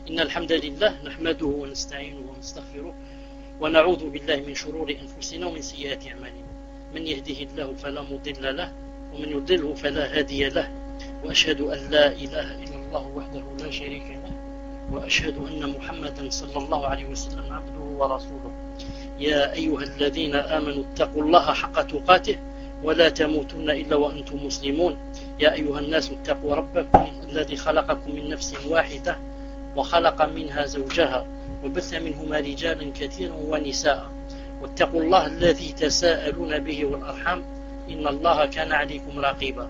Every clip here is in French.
إن الحمد لله نحمده ونستعينه ونستغفره ونعوذ بالله من شرور أنفسنا ومن سيئات أعمالنا من يهده الله فلا مضل له ومن يضلله فلا هادي له وأشهد أن لا إله إلا الله وحده لا شريك له وأشهد أن محمدا صلى الله عليه وسلم عبده ورسوله يا أيها الذين آمنوا اتقوا الله حق تقاته ولا تموتن إلا وأنتم مسلمون يا أيها الناس اتقوا ربكم الذي خلقكم من نفس واحدة وخلق منها زوجها وبث منهما رجالا كثيرا ونساء واتقوا الله الذي تساءلون به والأرحام إن الله كان عليكم رقيبا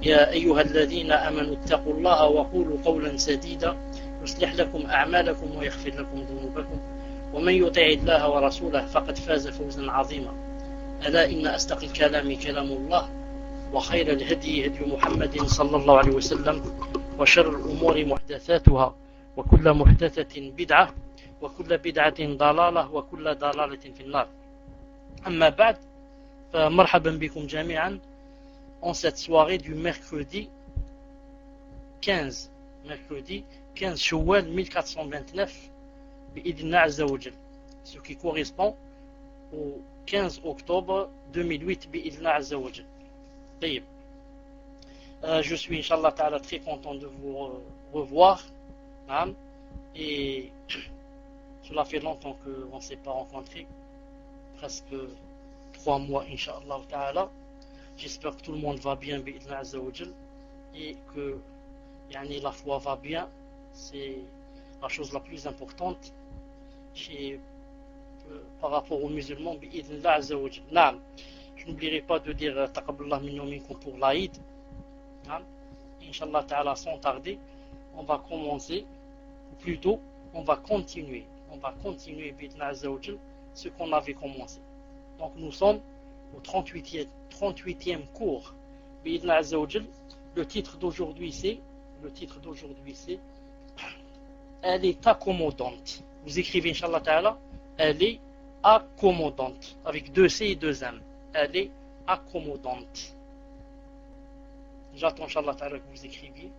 يا أيها الذين آمنوا اتقوا الله وقولوا قولا سديدا يصلح لكم أعمالكم ويغفر لكم ذنوبكم ومن يطع الله ورسوله فقد فاز فوزا عظيما ألا إن أصدق الكلام كلام الله وخير الهدي هدي محمد صلى الله عليه وسلم وشر الأمور محدثاتها وكل محدثة بدعة وكل بدعة ضلالة وكل ضلالة في النار أما بعد فمرحبا بكم جميعا en cette soirée du mercredi 15 Shawwal 1429 بإذن عز وجل, ce qui correspond au 15 octobre 2008 بإذن عز وجل. طيب. Je suis Inch'Allah Ta'ala très content de vous revoir et cela fait longtemps qu'on ne s'est pas rencontrés, presque 3 mois Inch'Allah Ta'ala. J'espère que tout le monde va bien بإذن عز وجل et que la foi va bien, c'est la chose la plus importante par rapport aux musulmans بإذن الله عز وجل. Je n'oublierai pas de dire taqabbalallahu minna wa minkum pour l'Aïd. Inch'Allah Ta'ala, sans tarder, on va commencer, ou plutôt on va continuer بإذن عز وجل ce qu'on avait commencé. Donc nous sommes au 38e cours بإذن عز وجل. Le titre d'aujourd'hui c'est elle est accommodante. Vous écrivez Inch'Allah Ta'ala, elle est accommodante avec 2 C et 2 M. Elle est accommodante. J'attends Inch'Allah Ta'ala que vous écriviez.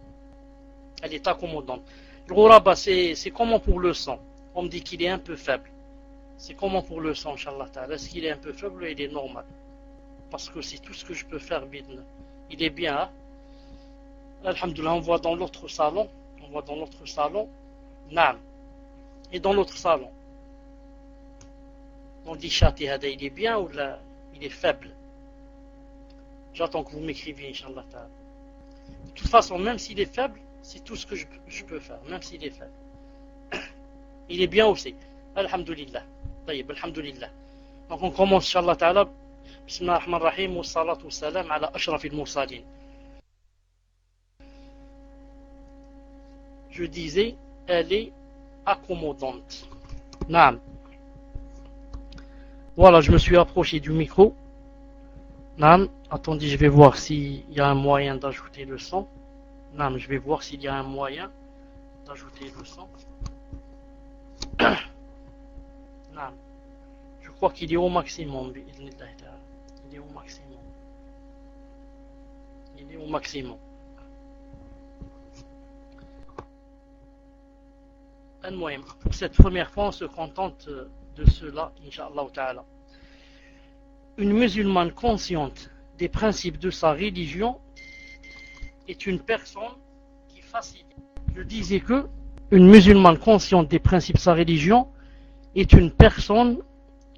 Elle est accommodante. Le ghuraba, c'est comment pour le son? On me dit qu'il est un peu faible. C'est comment pour le son Inch'Allah Ta'ala? Est-ce qu'il est un peu faible ou il est normal? Parce que c'est tout ce que je peux faire. Il est bien, hein? Alhamdulillah, on voit dans l'autre salon. Naam. Et dans l'autre salon, on dit Chati Hada, il est bien ou là, il est faible? J'attends que vous m'écriviez, Inch'Allah Ta'ala. De toute façon, même s'il est faible, c'est tout ce que je peux faire, même s'il est faible. Il est bien aussi. Alhamdulillah. Taïb, alhamdulillah. Donc on commence, Inch'Allah Ta'ala. Bismillah ar-Rahman ar-Rahim, wa salatu wa salam ala ashrafil mursalin. Je disais, elle est accommodante. Naam. Voilà, je me suis approché du micro. Naam. Attendez, je vais voir s'il y a un moyen d'ajouter le son. Naam, je vais voir s'il y a un moyen d'ajouter le son. Naam. Je crois qu'il est au maximum. Il est au maximum. Pour cette première fois, on se contente de cela, Inch'Allah Ta'ala. Une musulmane consciente des principes de sa religion est une personne qui facilite. Je disais que une musulmane consciente des principes de sa religion est une personne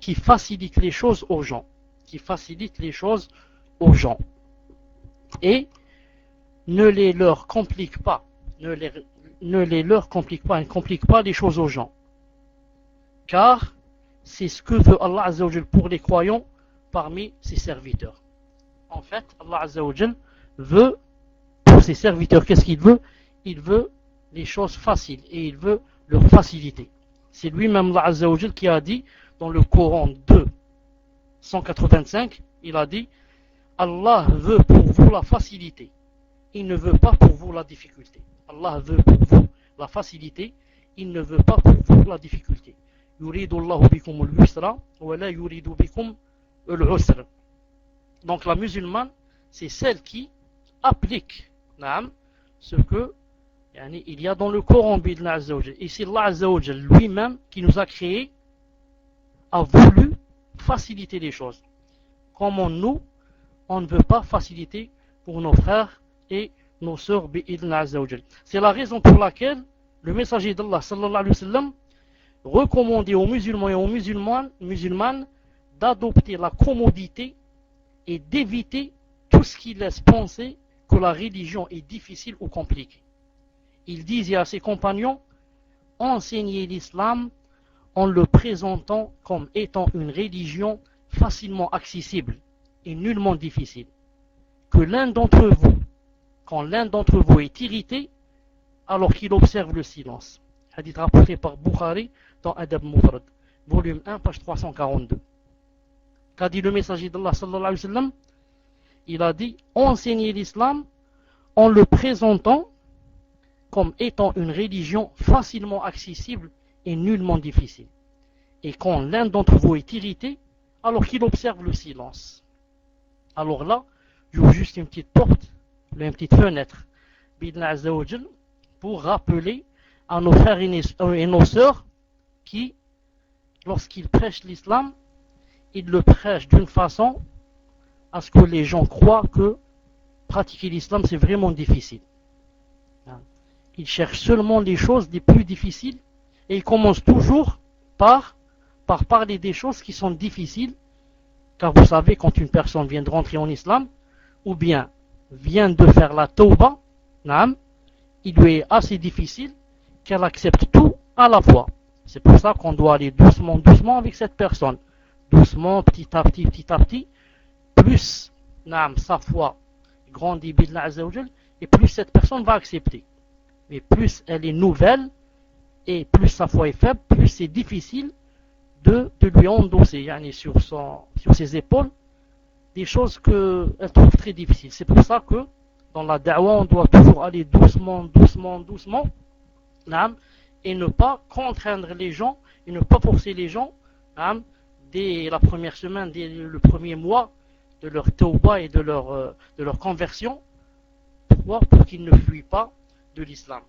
qui facilite les choses aux gens. Et ne les leur complique pas. Ne complique pas les choses aux gens. Car c'est ce que veut Allah Azza wa Jal pour les croyants parmi ses serviteurs. En fait, Allah Azza wa Jal veut pour ses serviteurs, qu'est-ce qu'il veut? Il veut les choses faciles et il veut leur faciliter. C'est lui-même Allah Azza wa Jal qui a dit dans le Coran 2, 185, il a dit Allah veut pour vous la facilité. Il ne veut pas pour vous la difficulté. Allah veut pour vous la facilité, il ne veut pas pour vous la difficulté. Yuridu Allahu bikum al-yusra wa la yuridu bikum al-usra. Donc la musulmane, c'est celle qui applique ce que Il y a dans le Coran Bidna Azza wa Jal. Et c'est Allah Azza wa Jal lui-même qui nous a créés, a voulu faciliter les choses. Comment nous, on ne veut pas faciliter pour nos frères et nos sœurs Bidna Azza wa Jal. C'est la raison pour laquelle le messager d'Allah sallallahu alayhi wa sallam recommandait aux musulmans et aux musulmanes d'adopter la commodité et d'éviter tout ce qui laisse penser que la religion est difficile ou compliquée. Il disait à ses compagnons, enseignez l'islam en le présentant comme étant une religion facilement accessible et nullement difficile. Que quand l'un d'entre vous est irrité, alors qu'il observe le silence. Hadith rapporté par Bukhari dans Adab Mufrad, volume 1, page 342. Qu'a dit le messager d'Allah sallallahu alayhi wa sallam? Il a dit, enseignez l'islam en le présentant comme étant une religion facilement accessible et nullement difficile. Et quand l'un d'entre vous est irrité, alors qu'il observe le silence. Alors là, j'ouvre juste une petite porte, une petite fenêtre, Bidna Azza wa Jal, pour rappeler à nos frères et nos sœurs qui, lorsqu'ils prêchent l'islam, ils le prêchent d'une façon à ce que les gens croient que pratiquer l'islam c'est vraiment difficile. Ils cherchent seulement les choses les plus difficiles et ils commencent toujours par parler des choses qui sont difficiles, car vous savez, quand une personne vient de rentrer en islam ou bien vient de faire la tawba, il lui est assez difficile qu'elle accepte tout à la fois. C'est pour ça qu'on doit aller doucement avec cette personne, doucement, petit à petit, plus sa foi grandit billah azza wa jal, et plus cette personne va accepter. Mais plus elle est nouvelle et plus sa foi est faible, plus c'est difficile de lui endosser sur ses épaules des choses qu'elle trouve très difficiles. C'est pour ça que dans la da'wah on doit toujours aller doucement et ne pas contraindre les gens et ne pas forcer les gens dès la première semaine, dès le premier mois de leur tawbah et de leur conversion. Pourquoi? Pour qu'ils ne fuient pas de l'islam.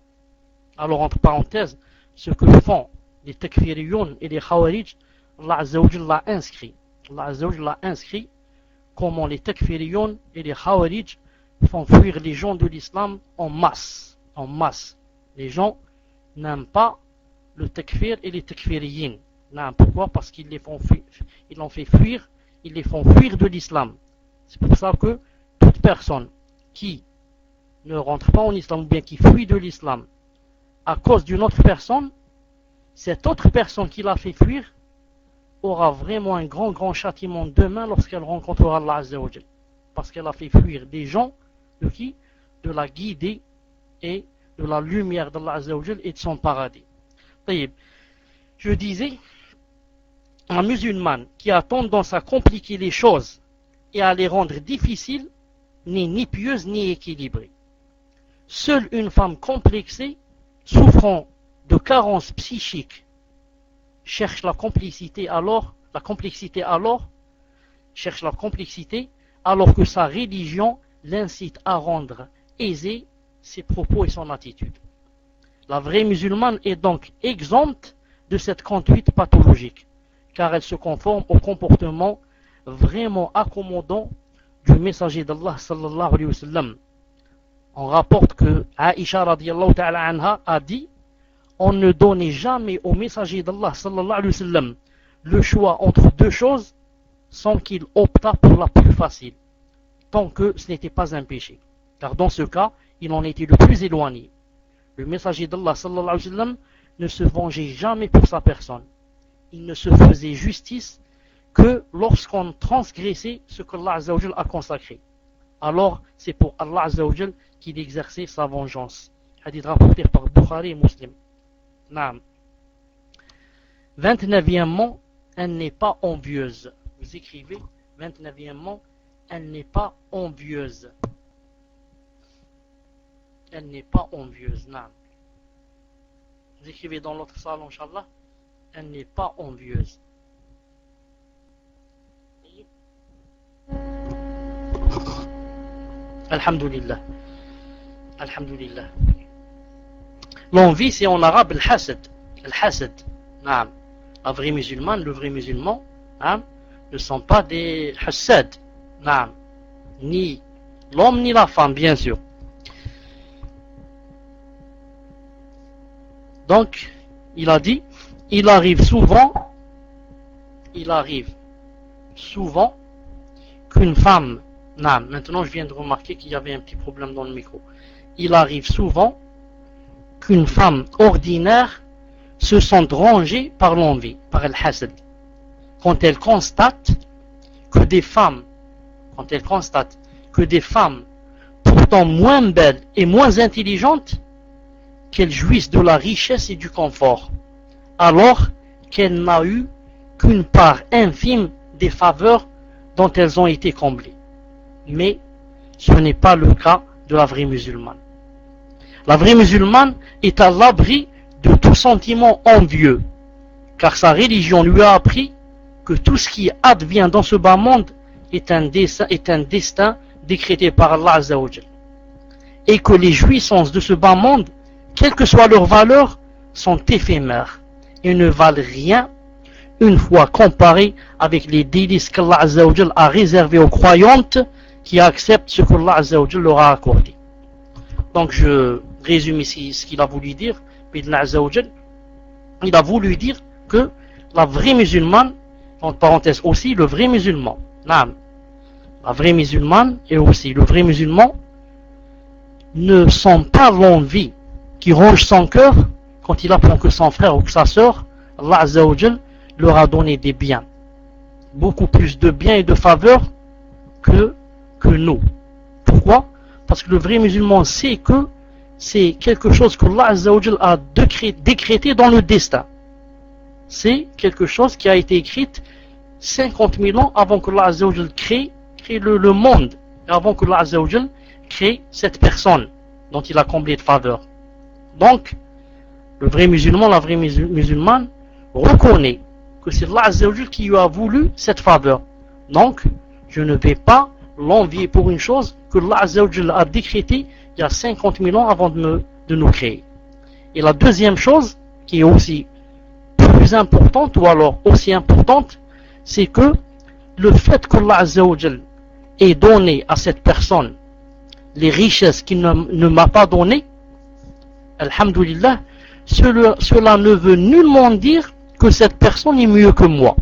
Alors entre parenthèses, ce que font les takfiriyoun et les khawarij, Allah Azza wa Jalla l'a inscrit. Allah Azza wa Jalla l'a inscrit comment les takfiriyoun et les khawarij font fuir les gens de l'islam en masse. En masse. Les gens n'aiment pas le takfir et les takfiriyin. Pourquoi? Parce qu'ils les font fuir, ils les font fuir de l'islam. C'est pour ça que toute personne qui ne rentre pas en islam ou bien qui fuit de l'islam à cause d'une autre personne, cette autre personne qui l'a fait fuir aura vraiment un grand châtiment demain lorsqu'elle rencontrera Allah Azza wa Jal. Parce qu'elle a fait fuir des gens de qui? De la guidée et de la lumière d'Allah Azza wa Jal et de son paradis. Je disais, un musulman qui a tendance à compliquer les choses et à les rendre difficiles n'est ni pieuse ni équilibrée. Seule une femme complexée, souffrant de carences psychiques, cherche la complexité alors que sa religion l'incite à rendre aisés ses propos et son attitude. La vraie musulmane est donc exempte de cette conduite pathologique, car elle se conforme au comportement vraiment accommodant du messager d'Allah sallallahu alayhi wa sallam. On rapporte que Aïcha radiyallahu ta'ala anha a dit: on ne donnait jamais au messager d'Allah sallallahu alayhi wa sallam le choix entre deux choses sans qu'il optât pour la plus facile, tant que ce n'était pas un péché, car dans ce cas il en était le plus éloigné. Le messager d'Allah sallallahu alayhi wa sallam ne se vengeait jamais pour sa personne. Il ne se faisait justice que lorsqu'on transgressait ce qu'Allah Azza wa Jal a consacré. Alors c'est pour Allah Azza wa Jal qu'il exerçait sa vengeance. Hadith rapporté par Bukhari et Muslim. 29e, elle n'est pas envieuse. Vous écrivez 29e, elle n'est pas envieuse. Elle n'est pas envieuse. Vous écrivez dans l'autre salle, Inch'Allah, elle n'est pas envieuse. Alhamdulillah. Alhamdulillah. L'envie, c'est en arabe al-hasad. Al-hasad. Naam. La vraie musulmane, le vrai musulman, ne sont pas des hassad. Naam. Ni l'homme ni la femme, bien sûr. Donc, il a dit, il arrive souvent qu'une femme, naam, maintenant je viens de remarquer qu'il y avait un petit problème dans le micro. Il arrive souvent qu'une femme ordinaire se sente rongée par l'envie, par le hasad. Quand elle constate que des femmes pourtant moins belles et moins intelligentes, qu'elles jouissent de la richesse et du confort, alors qu'elle n'a eu qu'une part infime des faveurs dont elles ont été comblées. Mais ce n'est pas le cas de la vraie musulmane. La vraie musulmane est à l'abri de tout sentiment envieux, car sa religion lui a appris que tout ce qui advient dans ce bas monde est un destin décrété par Allah Azza wa Jal, et que les jouissances de ce bas monde, quelle que soit leur valeur, sont éphémères et ne valent rien une fois comparées avec les délices qu'Allah Azza wa Jal a réservés aux croyantes qui acceptent ce qu'Allah Azza wa Jal leur a accordé. Donc je résume ici ce qu'il a voulu dire. Il a voulu dire que la vraie musulmane, entre parenthèses aussi le vrai musulman, la vraie musulmane et aussi le vrai musulman ne sont pas l'envie qui ronge son cœur quand il apprend que son frère ou que sa sœur, Allah Azza wa Jal, leur a donné des biens, beaucoup plus de biens et de faveurs que nous. Pourquoi? Parce que le vrai musulman sait que c'est quelque chose que Allah Azza wa Jal a décrété dans le destin. C'est quelque chose qui a été écrit 50 000 ans avant que Allah Azza wa Jal crée le monde, et avant que Allah Azza wa Jal crée cette personne dont il a comblé de faveurs. Donc, le vrai musulman, la vraie musulmane reconnaît que c'est Allah Azza wa Jal qui lui a voulu cette faveur. Donc, je ne vais pas l'envier pour une chose que Allah Azza wa Jal a décrété il y a 50 000 ans avant de nous créer. Et la deuxième chose, qui est aussi plus importante, ou alors aussi importante, c'est que le fait qu'Allah Azza wa Jal ait donné à cette personne les richesses qu'il ne m'a pas données, alhamdulillah, cela ne veut nullement dire que cette personne est mieux que moi.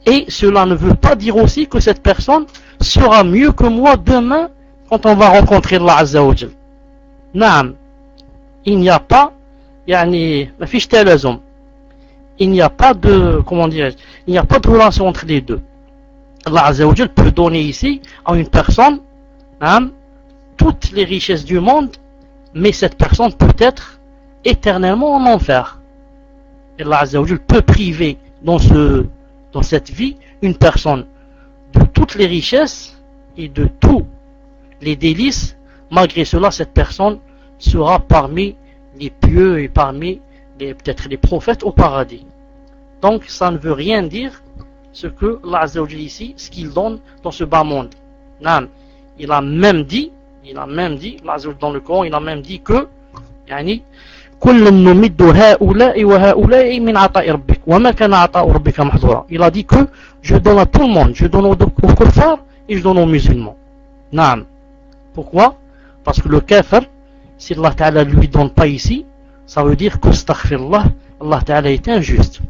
Et cela ne veut pas dire aussi que cette personne sera mieux que moi demain quand on va rencontrer Allah Azza wa Jal. Naam, il n'y a pas, ma fiche talazum. Il n'y a pas de, il n'y a pas de relation entre les deux. Allah Azza wa Jal peut donner ici à une personne, toutes les richesses du monde, mais cette personne peut être éternellement en enfer. Et Allah Azza wa Jal peut priver dans cette vie une personne de toutes les richesses et de tous les délices. Malgré cela, cette personne sera parmi les pieux et parmi peut-être les prophètes au paradis. Donc ça ne veut rien dire ce que Allah Azza wa Jal ici, ce qu'il donne dans ce bas monde. Il a même dit, Allah Azza wa Jal dans le Coran, il a même dit que il a dit que je donne à tout le monde, je donne aux kuffars et je donne aux musulmans. Naam. Pourquoi? Parce que le kafir, si Allah Ta'ala lui donne pas ici, ça veut dire que astaghfirullah, Allah Ta'ala est injuste.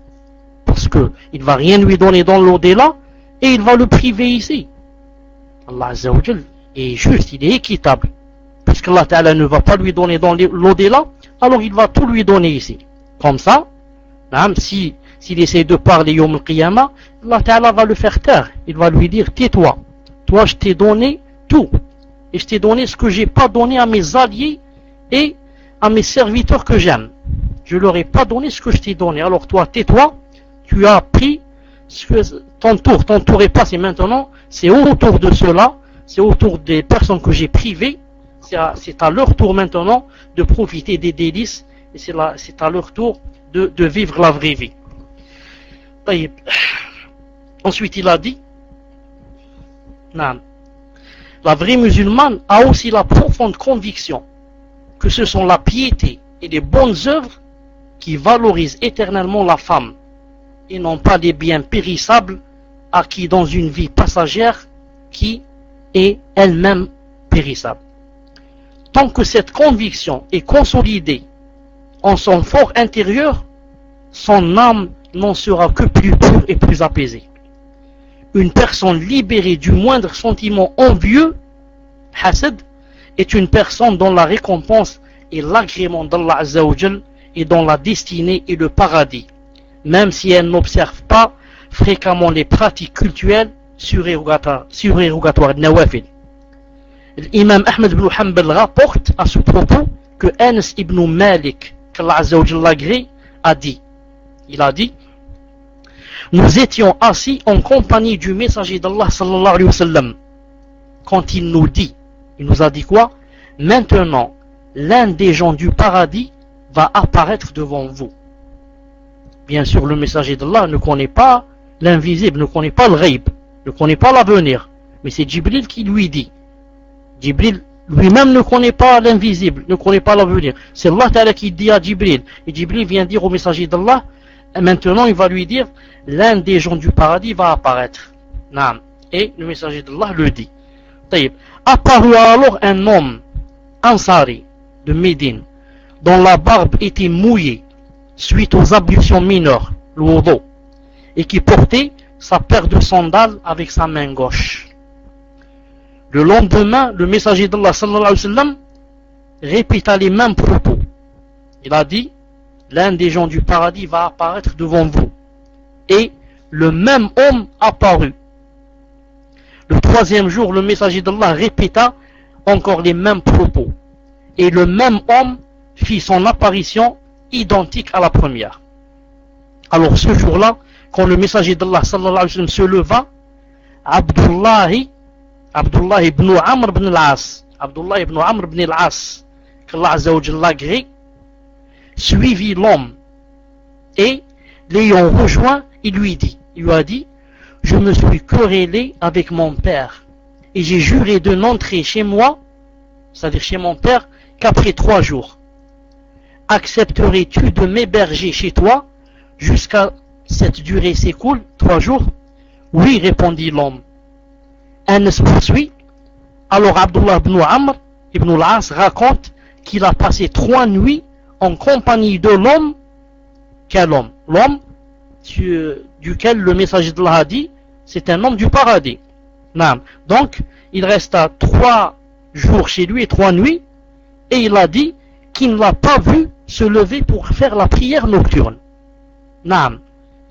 Parce que il va rien lui donner dans l'au-delà et il va le priver ici. Allah Azza wa Jal est juste, il est équitable. Puisque Allah Ta'ala ne va pas lui donner dans l'au-delà, alors il va tout lui donner ici. Comme ça, s'il essaie de parler Yawm al-Qiyamah, Allah Ta'ala va le faire taire. Il va lui dire, tais-toi. Toi, je t'ai donné tout. Et je t'ai donné ce que j'ai pas donné à mes alliés et à mes serviteurs que j'aime. Je leur ai pas donné ce que je t'ai donné. Alors toi, tais-toi. Tu as pris ton tour est passé maintenant. C'est autour de cela, c'est autour des personnes que j'ai privées. C'est à leur tour maintenant de profiter des délices et c'est à leur tour de vivre la vraie vie. Ensuite, il a dit, la vraie musulmane a aussi la profonde conviction que ce sont la piété et les bonnes œuvres qui valorisent éternellement la femme et non pas les biens périssables acquis dans une vie passagère qui est elle-même périssable. Tant que cette conviction est consolidée en son fort intérieur, son âme n'en sera que plus pure et plus apaisée. Une personne libérée du moindre sentiment envieux, hasad, est une personne dont la récompense est l'agrément d'Allah Azza wa Jal et dont la destinée est le paradis, même si elle n'observe pas fréquemment les pratiques cultuelles surérogatoires de Nawafil. L'imam Ahmed ibn Hanbal rapporte à ce propos que Anas ibn Malik, qu'Allah Azza wa Jal l'agrée, a dit, il a dit: nous étions assis en compagnie du messager d'Allah sallallahu alayhi wa sallam quand il nous a dit quoi? Maintenant, l'un des gens du paradis va apparaître devant vous. Bien sûr, le messager d'Allah ne connaît pas l'invisible, ne connaît pas le ghaib, ne connaît pas l'avenir, mais c'est Jibril qui lui dit. Jibril lui-même ne connaît pas l'invisible, ne connaît pas l'avenir. C'est Allah Ta'ala qui dit à Jibril, et Jibril vient dire au messager d'Allah, et maintenant il va lui dire, l'un des gens du paradis va apparaître. Et le messager d'Allah le dit. Apparut alors un homme, Ansari, de Médine, dont la barbe était mouillée suite aux ablutions mineures, le wudu, et qui portait sa paire de sandales avec sa main gauche. Le lendemain, le messager d'Allah sallallahu alayhi wa sallam répéta les mêmes propos. Il a dit, l'un des gens du paradis va apparaître devant vous. Et le même homme apparut. Le troisième jour, le messager d'Allah répéta encore les mêmes propos. Et le même homme fit son apparition identique à la première. Alors ce jour-là, quand le messager d'Allah sallallahu alayhi wa sallam se leva, Abdullah ibn Amr ibn al-As, qu'Allah Azza wa Jalla l'agrée, suivit l'homme et l'ayant rejoint, il lui a dit, je me suis querellé avec mon père et j'ai juré de n'entrer chez moi, c'est-à-dire chez mon père, qu'après 3 jours. Accepterais-tu de m'héberger chez toi jusqu'à cette durée s'écoule, 3 jours? Oui, répondit l'homme. Anas poursuit. Alors Abdullah ibn Amr ibn al-As raconte qu'il a passé 3 nuits en compagnie de l'homme. Quel homme? L'homme duquel le messager d'Allah a dit, c'est un homme du paradis. Donc, il resta 3 jours chez lui et 3 nuits, et il a dit qu'il ne l'a pas vu se lever pour faire la prière nocturne.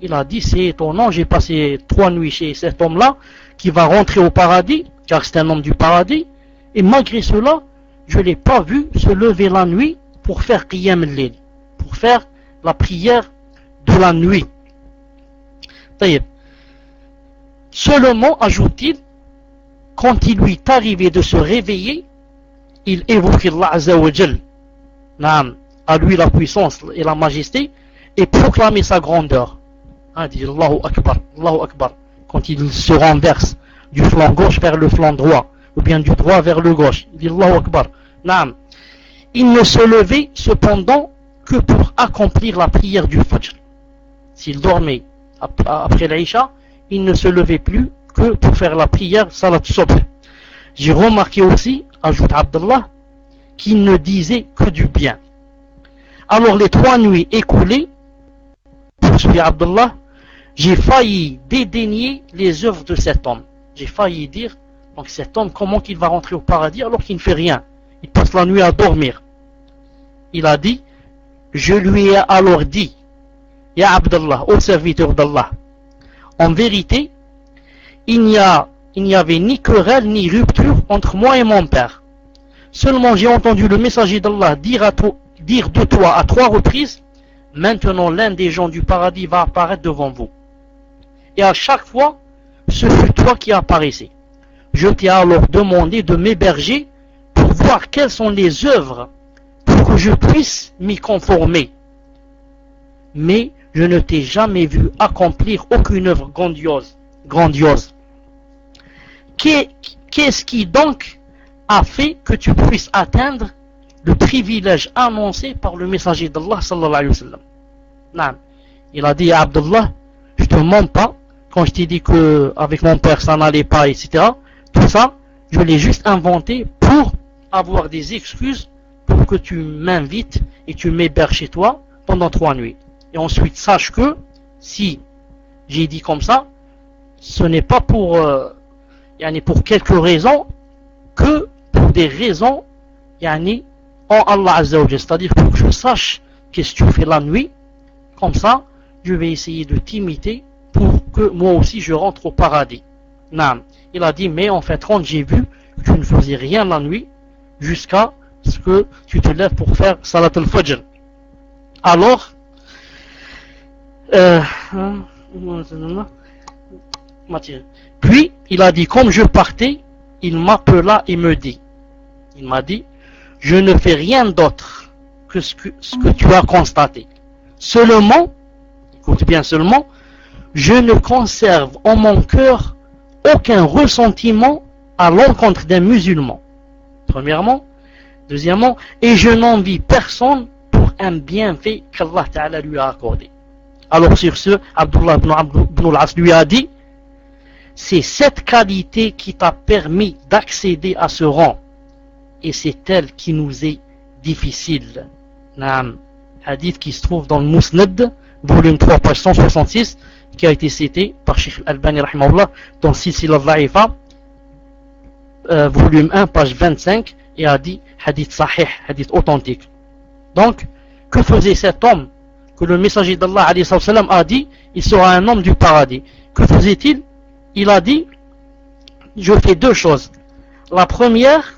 Il a dit, c'est étonnant, j'ai passé 3 nuits chez cet homme-là, qui va rentrer au paradis, car c'est un homme du paradis, et malgré cela, je ne l'ai pas vu se lever la nuit pour faire qiyam al-layl, pour faire la prière de la nuit. Seulement, ajoute-t-il, quand il lui est arrivé de se réveiller, il évoquait Allah Azza wa Jal, à lui la puissance et la majesté, et proclamait sa grandeur. Il dit Allahu Akbar, Allahu Akbar, quand il se renverse du flanc gauche vers le flanc droit, ou bien du droit vers le gauche. Il dit Allahu Akbar. Il ne se levait cependant que pour accomplir la prière du Fajr. S'il dormait après l'Aïcha, il ne se levait plus que pour faire la prière Salat Subh. J'ai remarqué aussi, ajoute Abdullah, qu'il ne disait que du bien. Alors les 3 nuits écoulées, poursuit Abdullah, j'ai failli dédaigner les œuvres de cet homme. J'ai failli dire, donc cet homme, comment qu'il va rentrer au paradis alors qu'il ne fait rien? Il passe la nuit à dormir. Il a dit, je lui ai alors dit, Ya Abdullah, ô serviteur d'Allah, en vérité, il n'y avait ni querelle ni rupture entre moi et mon père. Seulement j'ai entendu le messager d'Allah dire de toi à 3 reprises, maintenant l'un des gens du paradis va apparaître devant vous. Et à chaque fois, ce fut toi qui apparaissais. Je t'ai alors demandé de m'héberger pour voir quelles sont les œuvres pour que je puisse m'y conformer. Mais je ne t'ai jamais vu accomplir aucune œuvre grandiose. Qu'est-ce qui donc a fait que tu puisses atteindre le privilège annoncé par le messager d'Allah sallallahu alayhi wa sallam. Naam. Il a dit à Abdullah, je te mens pas, quand je t'ai dit que avec mon père ça n'allait pas, etc. Tout ça, je l'ai juste inventé pour avoir des excuses pour que tu m'invites et tu m'héberges chez toi pendant 3 nuits. Et ensuite, sache que si j'ai dit comme ça, ce n'est pas pour quelques raisons, que pour des raisons en Allah Azza wa Jalla. C'est-à-dire que je sache qu'est-ce que tu fais la nuit, comme ça, je vais essayer de t'imiter pour que moi aussi je rentre au paradis. Naam. Il a dit, mais en fait, quand j'ai vu que tu ne faisais rien la nuit, jusqu'à ce que tu te lèves pour faire Salat al-Fajr. Alors, puis, il a dit, comme je partais, il m'appela et me dit, il m'a dit, je ne fais rien d'autre que ce que tu as constaté. Seulement, écoute bien seulement, je ne conserve en mon cœur aucun ressentiment à l'encontre d'un musulman. Premièrement. Deuxièmement, et je n'envie personne pour un bienfait qu'Allah Ta'ala lui a accordé. Alors sur ce, Abdullah ibn al-As lui a dit, c'est cette qualité qui t'a permis d'accéder à ce rang, et c'est elle qui nous est difficile. Naam. Hadith qui se trouve dans le Musnad, volume 3, page 166, qui a été cité par Sheikh Al-Albani rahimahullah dans Silsila Dha'ifa, volume 1, page 25, et a dit hadith sahih, hadith authentique. Donc, que faisait cet homme que le messager d'Allah alayhi salam a dit, il sera un homme du paradis? Que faisait-il? Il a dit, je fais 2 choses. La première,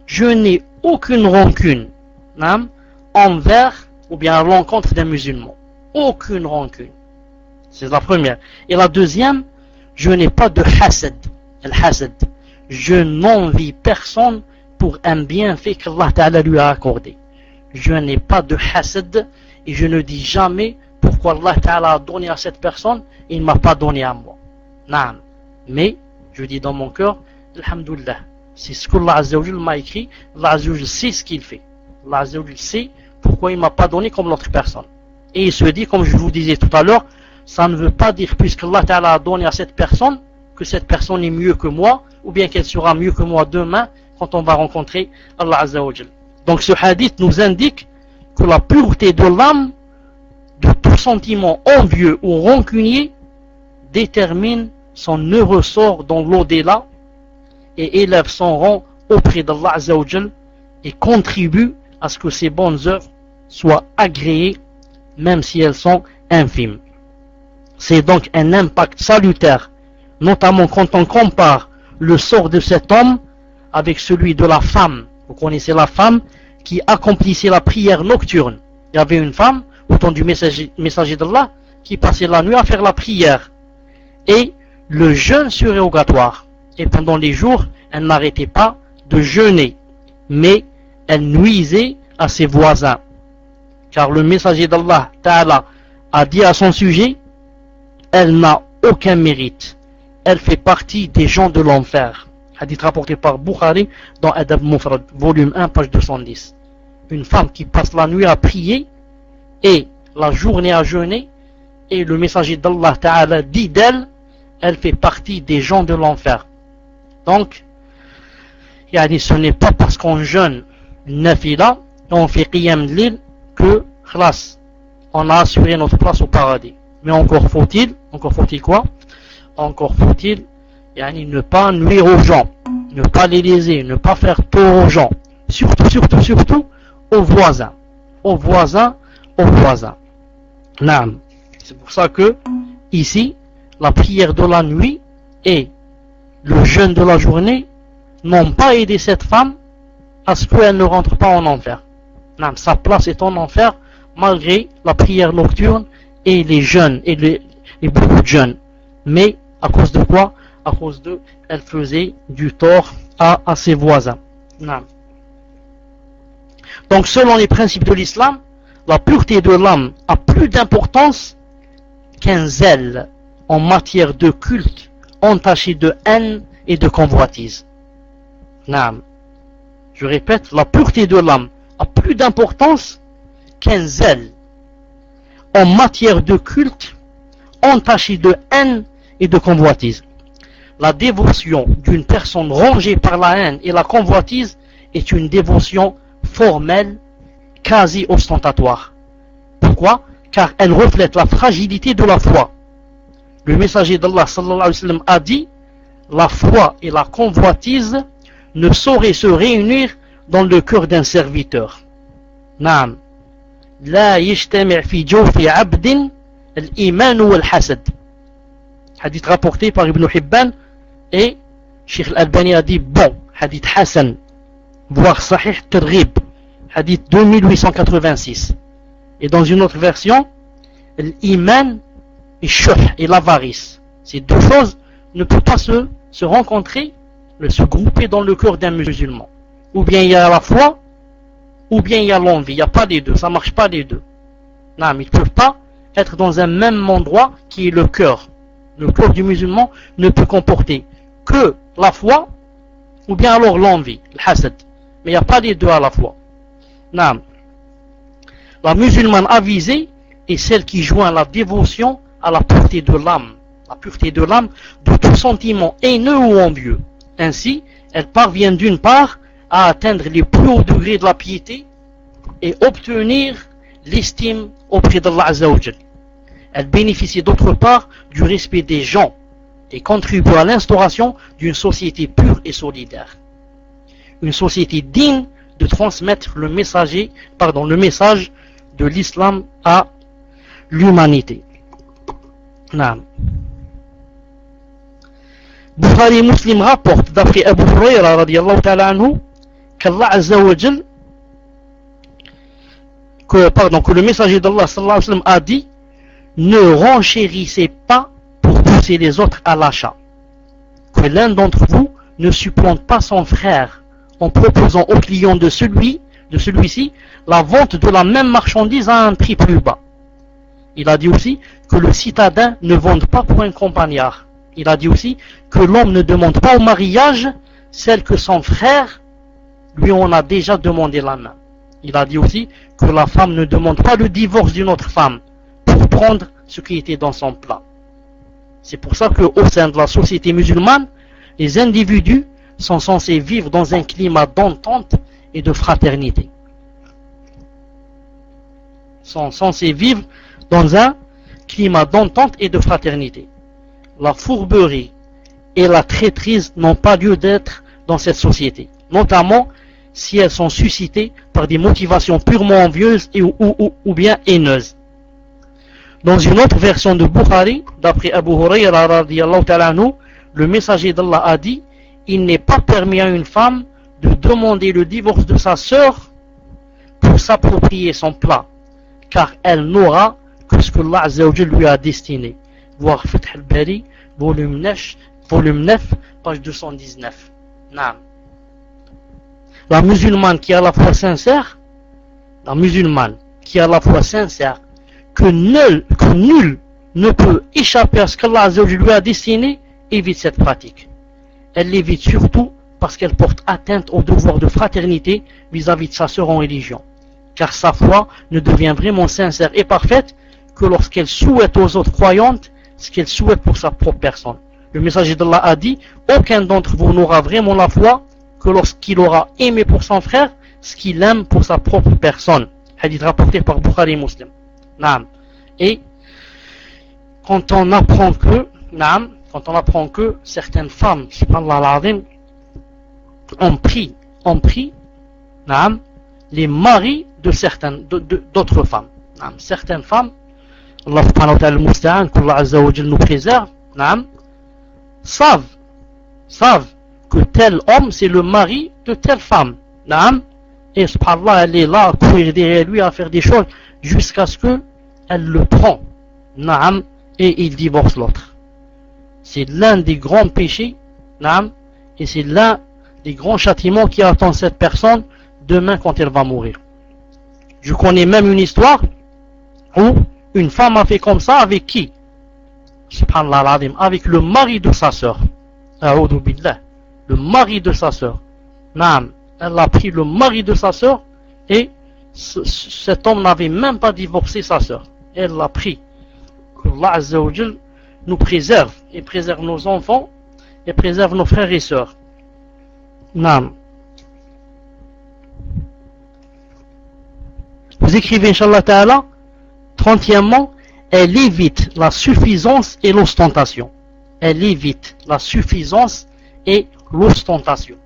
je n'ai aucune rancune envers ou bien à l'encontre d'un musulman. Aucune rancune. C'est la première. Et la deuxième, je n'ai pas de hasad. Al-hasad. Je n'envie personne pour un bienfait qu'Allah Ta'ala lui a accordé. Je n'ai pas de hasad et je ne dis jamais pourquoi Allah Ta'ala a donné à cette personne et il ne m'a pas donné à moi. Naam. Mais, je dis dans mon cœur, alhamdoulilah, c'est ce que Allah Azza wa Jalla m'a écrit. Allah Azza wa Jalla sait ce qu'il fait. Allah Azza wa Jalla sait pourquoi il ne m'a pas donné comme l'autre personne. Et il se dit, comme je vous disais tout à l'heure, ça ne veut pas dire, puisque Allah Ta'ala a donné à cette personne, que cette personne est mieux que moi, ou bien qu'elle sera mieux que moi demain, quand on va rencontrer Allah Azza wa Jalla. Donc ce hadith nous indique que la pureté de l'âme, de tout sentiment envieux ou rancunier, détermine son heureux sort dans l'au-delà, et élève son rang auprès d'Allah Azza wa Jalla, et contribue à ce que ses bonnes œuvres soient agréées, même si elles sont infimes. C'est donc un impact salutaire, notamment quand on compare le sort de cet homme avec celui de la femme. Vous connaissez la femme qui accomplissait la prière nocturne. Il y avait une femme, au temps du messager d'Allah, qui passait la nuit à faire la prière. Et le jeûne surérogatoire. Et pendant les jours, elle n'arrêtait pas de jeûner. Mais elle nuisait à ses voisins. Car le messager d'Allah Ta'ala a dit à son sujet, elle n'a aucun mérite. Elle fait partie des gens de l'enfer. Hadith rapporté par Bukhari dans Adab Mufrad, volume 1, page 210. Une femme qui passe la nuit à prier et la journée à jeûner, et le messager d'Allah Ta'ala dit d'elle, elle fait partie des gens de l'enfer. Donc, ce n'est pas parce qu'on jeûne nafila et on fait qiyam lil que khlas, on a assuré notre place au paradis. Mais encore faut-il quoi? Encore faut-il ne pas nuire aux gens, ne pas les léser, ne pas faire peur aux gens, surtout aux voisins. Naam. C'est pour ça que ici la prière de la nuit et le jeûne de la journée n'ont pas aidé cette femme à ce qu'elle ne rentre pas en enfer. Naam. Sa place est en enfer malgré la prière nocturne et les jeûnes et les beaucoup de jeûnes. Mais à cause de quoi? À cause de, elle faisait du tort à ses voisins. Non. Donc selon les principes de l'islam, la pureté de l'âme a plus d'importance qu'un zèle en matière de culte entaché de haine et de convoitise. Non. Je répète, la pureté de l'âme a plus d'importance qu'un zèle en matière de culte entaché de haine et de convoitise. La dévotion d'une personne rongée par la haine et la convoitise est une dévotion formelle, quasi ostentatoire. Pourquoi? Car elle reflète la fragilité de la foi. Le messager d'Allah sallallahu alayhi wa sallam a dit: la foi et la convoitise ne sauraient se réunir dans le cœur d'un serviteur. Naam. La yajtami' fi jawfi 'abdin al-iman wal-hasad. Hadith rapporté par Ibn Hibban, et Cheikh Al-Albani a dit bon, hadith Hassan, voire Sahih Targhib, hadith 2886. Et dans une autre version, l'iman et shuh et l'avarice. Ces deux choses ne peuvent pas se rencontrer, se grouper dans le cœur d'un musulman. Ou bien il y a la foi, ou bien il y a l'envie. Il n'y a pas les deux, ça ne marche pas les deux. Non, mais ils ne peuvent pas être dans un même endroit qui est le cœur. Le cœur du musulman ne peut comporter que la foi, ou bien alors l'envie, le hasad. Mais il n'y a pas les deux à la fois. Non. La musulmane avisée est celle qui joint la dévotion à la pureté de l'âme. La pureté de l'âme de tout sentiment haineux ou envieux. Ainsi, elle parvient d'une part à atteindre les plus hauts degrés de la piété et obtenir l'estime auprès d'Allah Azza wa Jal. Elle bénéficie d'autre part du respect des gens et contribue à l'instauration d'une société pure et solidaire. Une société digne de transmettre le message de l'islam à l'humanité. Naam. Bukhari Muslim rapporte d'après Abu Huraira radiyallahu ta'ala anhu qu'Allah Azza wa Jal, que le messager d'Allah sallallahu alayhi wa sallam a dit: ne renchérissez pas pour pousser les autres à l'achat. Que l'un d'entre vous ne supplante pas son frère en proposant au client de celui-ci la vente de la même marchandise à un prix plus bas. Il a dit aussi que le citadin ne vende pas pour un campagnard. Il a dit aussi que l'homme ne demande pas au mariage celle que son frère lui en a déjà demandé la main. Il a dit aussi que la femme ne demande pas le divorce d'une autre femme pour prendre ce qui était dans son plat. C'est pour ça qu'au sein de la société musulmane, les individus sont censés vivre dans un climat d'entente et de fraternité. Sont censés vivre dans un climat d'entente et de fraternité. La fourberie et la traîtrise n'ont pas lieu d'être dans cette société, notamment si elles sont suscitées par des motivations purement envieuses ou bien haineuses. Dans une autre version de Bukhari, d'après Abu Huraira radiyallahu ta'ala anhu, le messager d'Allah a dit: il n'est pas permis à une femme de demander le divorce de sa sœur pour s'approprier son plat, car elle n'aura que ce que Allah Azza wa Jal lui a destiné. Voir Fath al-Bari, volume 9, page 219. Naam. La musulmane qui est à la fois sincère, que nul ne peut échapper à ce qu'Allah Azza wa Jal lui a destiné, évite cette pratique. Elle l'évite surtout parce qu'elle porte atteinte au devoir de fraternité vis-à-vis de sa sœur en religion. Car sa foi ne devient vraiment sincère et parfaite que lorsqu'elle souhaite aux autres croyantes ce qu'elle souhaite pour sa propre personne. Le messager d'Allah a dit: aucun d'entre vous n'aura vraiment la foi que lorsqu'il aura aimé pour son frère ce qu'il aime pour sa propre personne. Hadith rapporté par Bukhari Muslim. Naam. Et quand on apprend que certaines femmes, subhanallah al-azim, ont pris naam, les maris de d'autres femmes. Naam. Certaines femmes, Allah subhanahu wa ta'ala al-musta'an, qu'Allah Azza wa Jal nous préserve, naam, savent que tel homme c'est le mari de telle femme. Naam. Et subhanallah, elle est là à courir derrière lui, à faire des choses jusqu'à ce qu'elle le prend. Naam. Et il divorce l'autre. C'est l'un des grands péchés, naam, et c'est l'un des grands châtiments qui attend cette personne demain quand elle va mourir. Je connais même une histoire où une femme a fait comme ça avec qui? Subhanallah al-azim, avec le mari de sa sœur. A'udhu billah. Le mari de sa sœur. Naam. elle a pris le mari de sa sœur et cet homme n'avait même pas divorcé sa sœur. Elle l'a pris. Allah Azza wa Jal nous préserve et préserve nos enfants et préserve nos frères et sœurs. Naam. Vous écrivez, Inch'Allah Ta'ala, 30e, elle évite la suffisance et l'ostentation. Elle évite la suffisance et l'ostentation.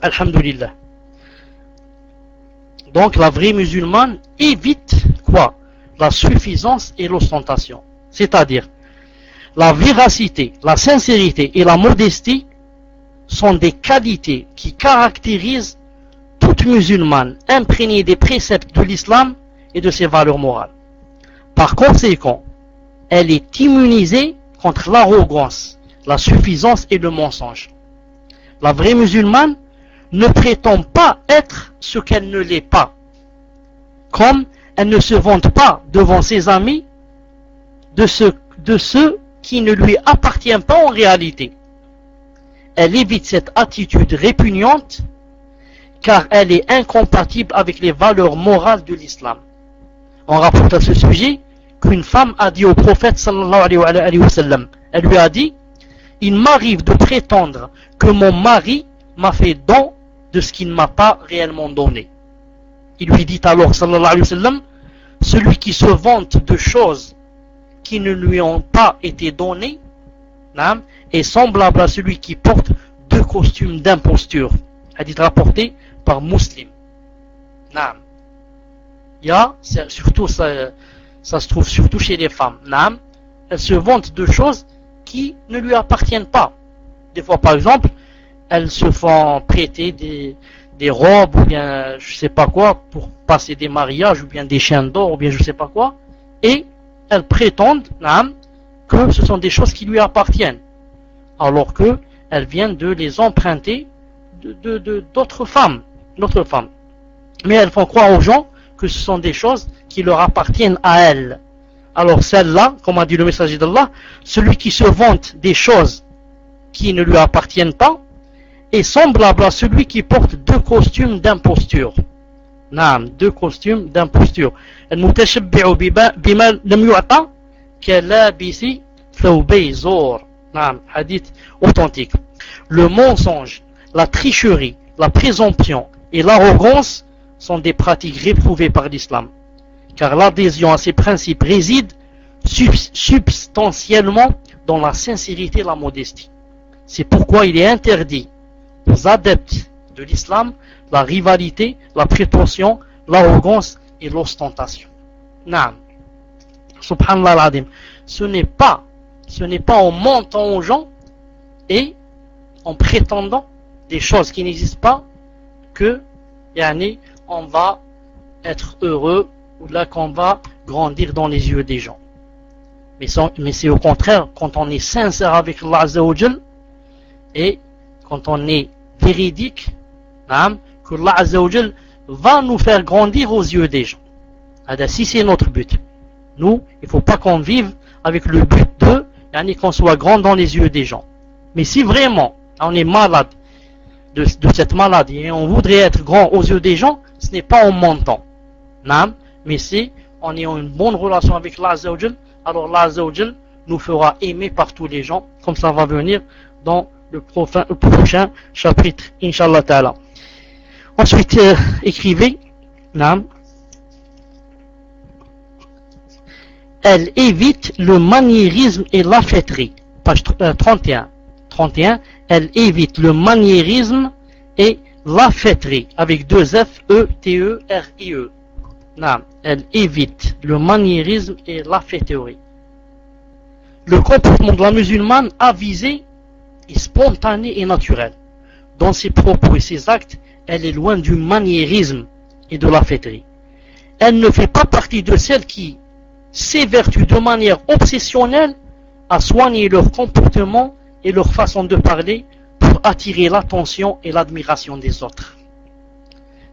Alhamdulillah. Donc la vraie musulmane évite quoi? La suffisance et l'ostentation. C'est-à-dire, la véracité, la sincérité et la modestie sont des qualités qui caractérisent toute musulmane imprégnée des préceptes de l'islam et de ses valeurs morales. Par conséquent, elle est immunisée contre l'arrogance, la suffisance et le mensonge. La vraie musulmane ne prétend pas être ce qu'elle ne l'est pas, comme elle ne se vante pas devant ses amis de ce qui ne lui appartient pas en réalité. Elle évite cette attitude répugnante car elle est incompatible avec les valeurs morales de l'islam. On rapporte à ce sujet qu'une femme a dit au prophète sallallahu alayhi wa sallam, elle lui a dit: il m'arrive de prétendre que mon mari m'a fait don de ce qu'il ne m'a pas réellement donné. Il lui dit alors sallallahu alayhi wa sallam: celui qui se vante de choses qui ne lui ont pas été données est semblable à celui qui porte deux costumes d'imposture. Hadith rapporté par Muslim. Naam. Surtout ça se trouve surtout chez les femmes. Naam. Elles se vantent de choses qui ne lui appartiennent pas. Des fois, par exemple, elles se font prêter des robes ou bien je sais pas quoi pour passer des mariages ou bien des chaînes d'or ou bien je sais pas quoi, et elles prétendent que ce sont des choses qui lui appartiennent alors que elles viennent de les emprunter d'autres femmes, mais elles font croire aux gens que ce sont des choses qui leur appartiennent à elles. Alors celle-là, comme a dit le messager d'Allah, celui qui se vante des choses qui ne lui appartiennent pas est semblable à celui qui porte deux costumes d'imposture. Naam, deux costumes d'imposture. Al-mutashabbi'u bima lam yu'ta kalabisi thawbay zur. Naam, hadith authentique. Le mensonge, la tricherie, la présomption et l'arrogance sont des pratiques réprouvées par l'islam, car l'adhésion à ces principes réside substantiellement dans la sincérité et la modestie. C'est pourquoi il est interdit aux adeptes de l'islam la rivalité, la prétention, l'arrogance et l'ostentation. Naam. Subhanallah al-Adim. Ce n'est pas en mentant aux gens et en prétendant des choses qui n'existent pas que on va être heureux ou là qu'on va grandir dans les yeux des gens. Mais c'est au contraire quand on est sincère avec Allah Azza wa Jal et quand on est véridique, que Allah Azza wa Jal va nous faire grandir aux yeux des gens. Si c'est notre but, nous, il ne faut pas qu'on vive avec le but qu'on soit grand dans les yeux des gens. Mais si vraiment on est malade de cette maladie et on voudrait être grand aux yeux des gens, ce n'est pas en mentant, mais c'est en ayant une bonne relation avec Allah Azza wa Jal. Alors Allah Azza wa Jal nous fera aimer par tous les gens, comme ça va venir dans le prochain chapitre, Inch'Allah Ta'ala. Ensuite, écrivez, elle évite le maniérisme et la fêterie. Page 31. 31. Elle évite le maniérisme et la fêterie avec deux F, E, T, E, R, I, E. Elle évite le maniérisme et la fêterie. Le comportement de la musulmane avisé est spontané et naturel. Dans ses propos et ses actes, elle est loin du maniérisme et de la fêterie. Elle ne fait pas partie de celles qui s'évertuent de manière obsessionnelle à soigner leur comportement et leur façon de parler pour attirer l'attention et l'admiration des autres.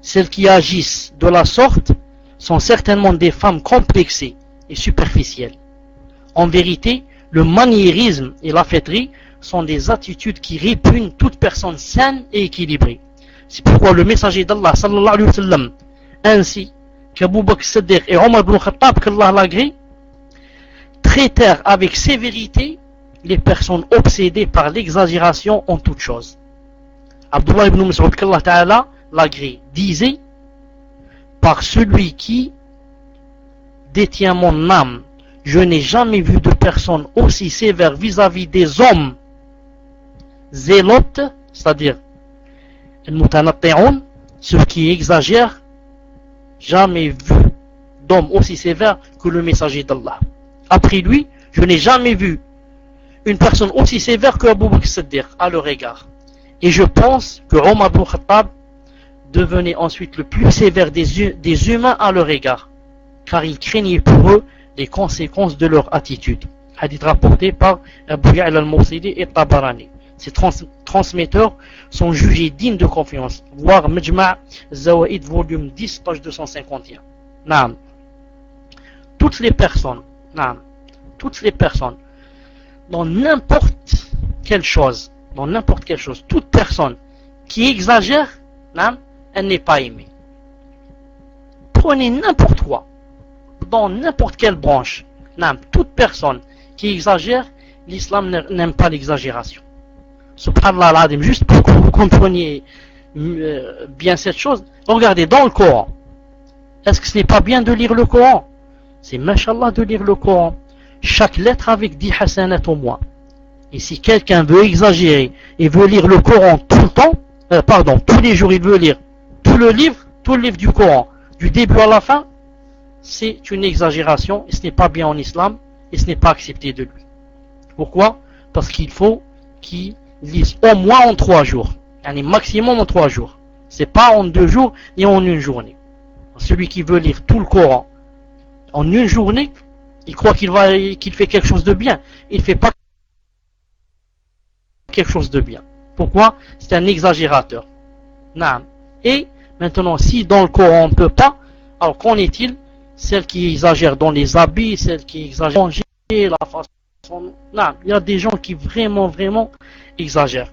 Celles qui agissent de la sorte sont certainement des femmes complexées et superficielles. En vérité, le maniérisme et la fêterie sont des attitudes qui répugnent toute personne saine et équilibrée. C'est pourquoi le messager d'Allah sallallahu alayhi wa sallam, ainsi qu'Abu Bakr Siddiq et Omar ibn Khattab, qu'Allah l'agrée, traitèrent avec sévérité les personnes obsédées par l'exagération en toutes choses. Abdullah ibn Mas'ud, qu'Allah Ta'ala l'agrée, disait: par celui qui détient mon âme, je n'ai jamais vu de personne aussi sévère vis-à-vis des hommes zélotes, c'est-à-dire ceux qui exagèrent, jamais vu d'homme aussi sévère que le messager d'Allah. Après lui, je n'ai jamais vu une personne aussi sévère que Abu Bakr Siddiq à leur égard. Et je pense que Omar ibn Khattab devenait ensuite le plus sévère des humains à leur égard, car il craignait pour eux les conséquences de leur attitude. Hadith rapporté par Abu Ya'la al-Mawsili et Tabarani. Ces transmetteurs sont jugés dignes de confiance. Voir Majma' Zawaïd volume 10 page 251. Naam. Toutes les personnes dans n'importe quelle chose, toute personne qui exagère, elle n'est pas aimée. Prenez n'importe quoi, dans n'importe quelle branche, toute personne qui exagère, l'islam n'aime pas l'exagération. Subhanallah al-Adim, juste pour que vous compreniez bien cette chose, regardez dans le Coran. Est-ce que ce n'est pas bien de lire le Coran? C'est mashallah de lire le Coran. Chaque lettre avec 10 hasanat au moins. Et si quelqu'un veut exagérer et veut lire le Coran tout le temps, tous les jours il veut lire tout le livre du Coran, du début à la fin, c'est une exagération et ce n'est pas bien en islam et ce n'est pas accepté de lui. Pourquoi? Parce qu'il faut qu'il lise au moins en 3 jours, maximum en 3 jours. C'est pas en 2 jours ni en une journée. Celui qui veut lire tout le Coran en une journée, il croit qu'il fait quelque chose de bien. Il ne fait pas quelque chose de bien. Pourquoi? C'est un exagérateur. Et maintenant, si dans le Coran on ne peut pas, alors qu'en est-il? Celle qui exagère dans les habits, celle qui exagère dans la façon. Il y a des gens qui vraiment exagèrent.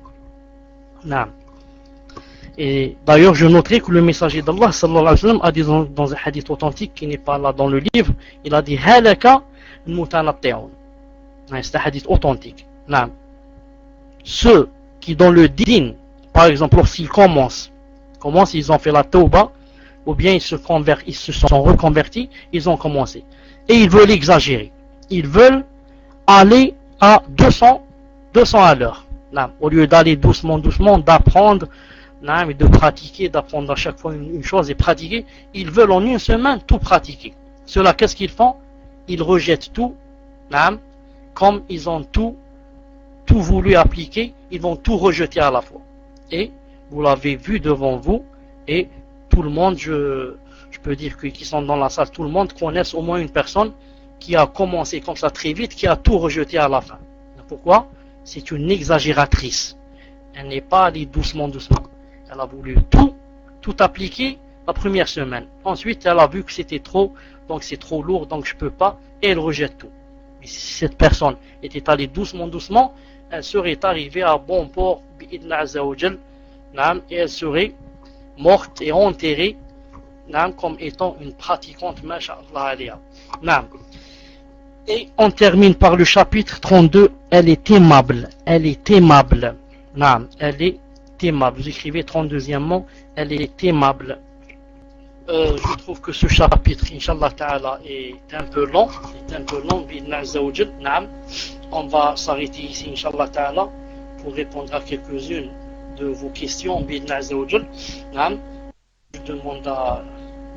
Et d'ailleurs, je noterai que le messager d'Allah sallallahu alayhi wa sallam a dit dans un hadith authentique qui n'est pas là dans le livre, il a dit halaka mutanatti'un. C'est un hadith authentique. Ceux qui dans le din, par exemple, lorsqu'ils commencent, ils ont fait la tauba, ou bien ils se sont reconvertis, ils ont commencé. Et ils veulent exagérer. Ils veulent aller à 200 à l'heure. Au lieu d'aller doucement, d'apprendre, et de pratiquer, d'apprendre à chaque fois une chose et pratiquer, ils veulent en une semaine tout pratiquer. Cela, qu'est-ce qu'ils font? Ils rejettent tout, comme ils ont tout voulu appliquer, ils vont tout rejeter à la fois. Et vous l'avez vu devant vous, et tout le monde, je peux dire qui sont dans la salle, tout le monde connaît au moins une personne qui a commencé comme ça très vite, qui a tout rejeté à la fin. Pourquoi? C'est une exagératrice. Elle n'est pas allée doucement. Elle a voulu tout appliquer la première semaine. Ensuite, elle a vu que c'était trop, donc c'est trop lourd, donc je peux pas, et elle rejette tout. Mais si cette personne était allée doucement, elle serait arrivée à bon port, bi'idna azza wa jal, et elle serait morte et enterrée, comme étant une pratiquante, masha'Allah alayha. Et on termine par le chapitre 32, elle est aimable. Elle est aimable. Vous écrivez 32e, elle est aimable. Je trouve que ce chapitre, Inch'Allah Ta'ala, est un peu long. On va s'arrêter ici, Inch'Allah Ta'ala, pour répondre à quelques-unes de vos questions. Je demande à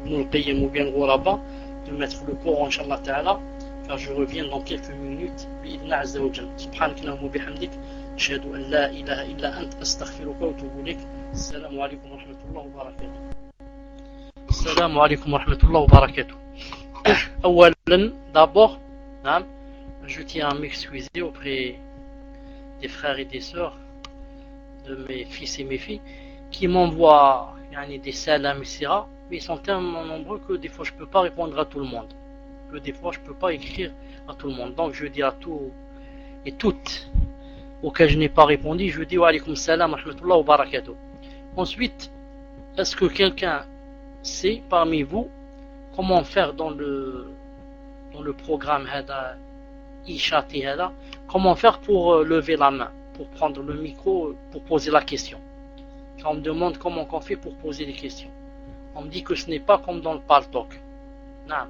Ibn al-Qayyim ou bien Ghuraba de mettre le Coran, Inch'Allah Ta'ala, car je reviens dans quelques minutes. Subhanak Allahumma bihamdik. أشهد أن لا إله إلا أنت أستغفرك وأتوب إليك. السلام عليكم ورحمة الله وبركاته. السلام عليكم ورحمة الله وبركاته. أولا d'abord, je tiens à m'excuser auprès des frères et des sœurs, de mes fils et mes filles, qui m'envoient des salams, etc. Mais ils sont tellement nombreux que des fois je ne peux pas répondre à tout le monde. Que des fois je ne peux pas écrire à tout le monde. Donc je dis à tous et toutes auquel je n'ai pas répondu, je dis wa alaykoum salam wa rahmatullah wa barakatuh. Ensuite, est-ce que quelqu'un sait parmi vous comment faire dans le programme e-chat, comment faire pour lever la main, pour prendre le micro, pour poser la question. Quand on me demande comment on fait pour poser des questions, on me dit que ce n'est pas comme dans le Paltalk. Non,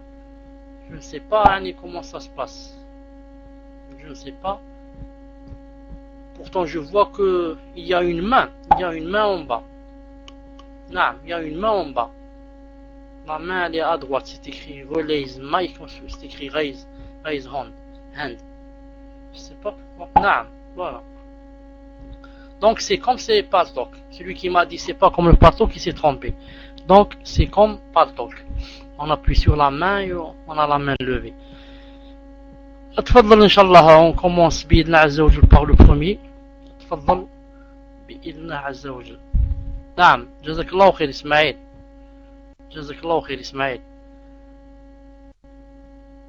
je ne sais pas comment ça se passe. Je ne sais pas. Pourtant, je vois qu'il y a une main. Il y a une main en bas. Non, il y a une main en bas. La main, elle est à droite. C'est écrit Relays Mic. C'est écrit Raise Hand. Je sais pas pourquoi. Non, voilà. Donc, c'est comme c'est Paltalk. Celui qui m'a dit c'est pas comme le Paltalk, il s'est trompé. Donc, c'est comme Paltalk. On appuie sur la main et on a la main levée. تفضل إن شاء الله on commence بإذن الله عز وجل par le premier. تفضل بإذن الله عز وجل. نعم جزاك الله خير إسماعيل. جزاك الله خير إسماعيل.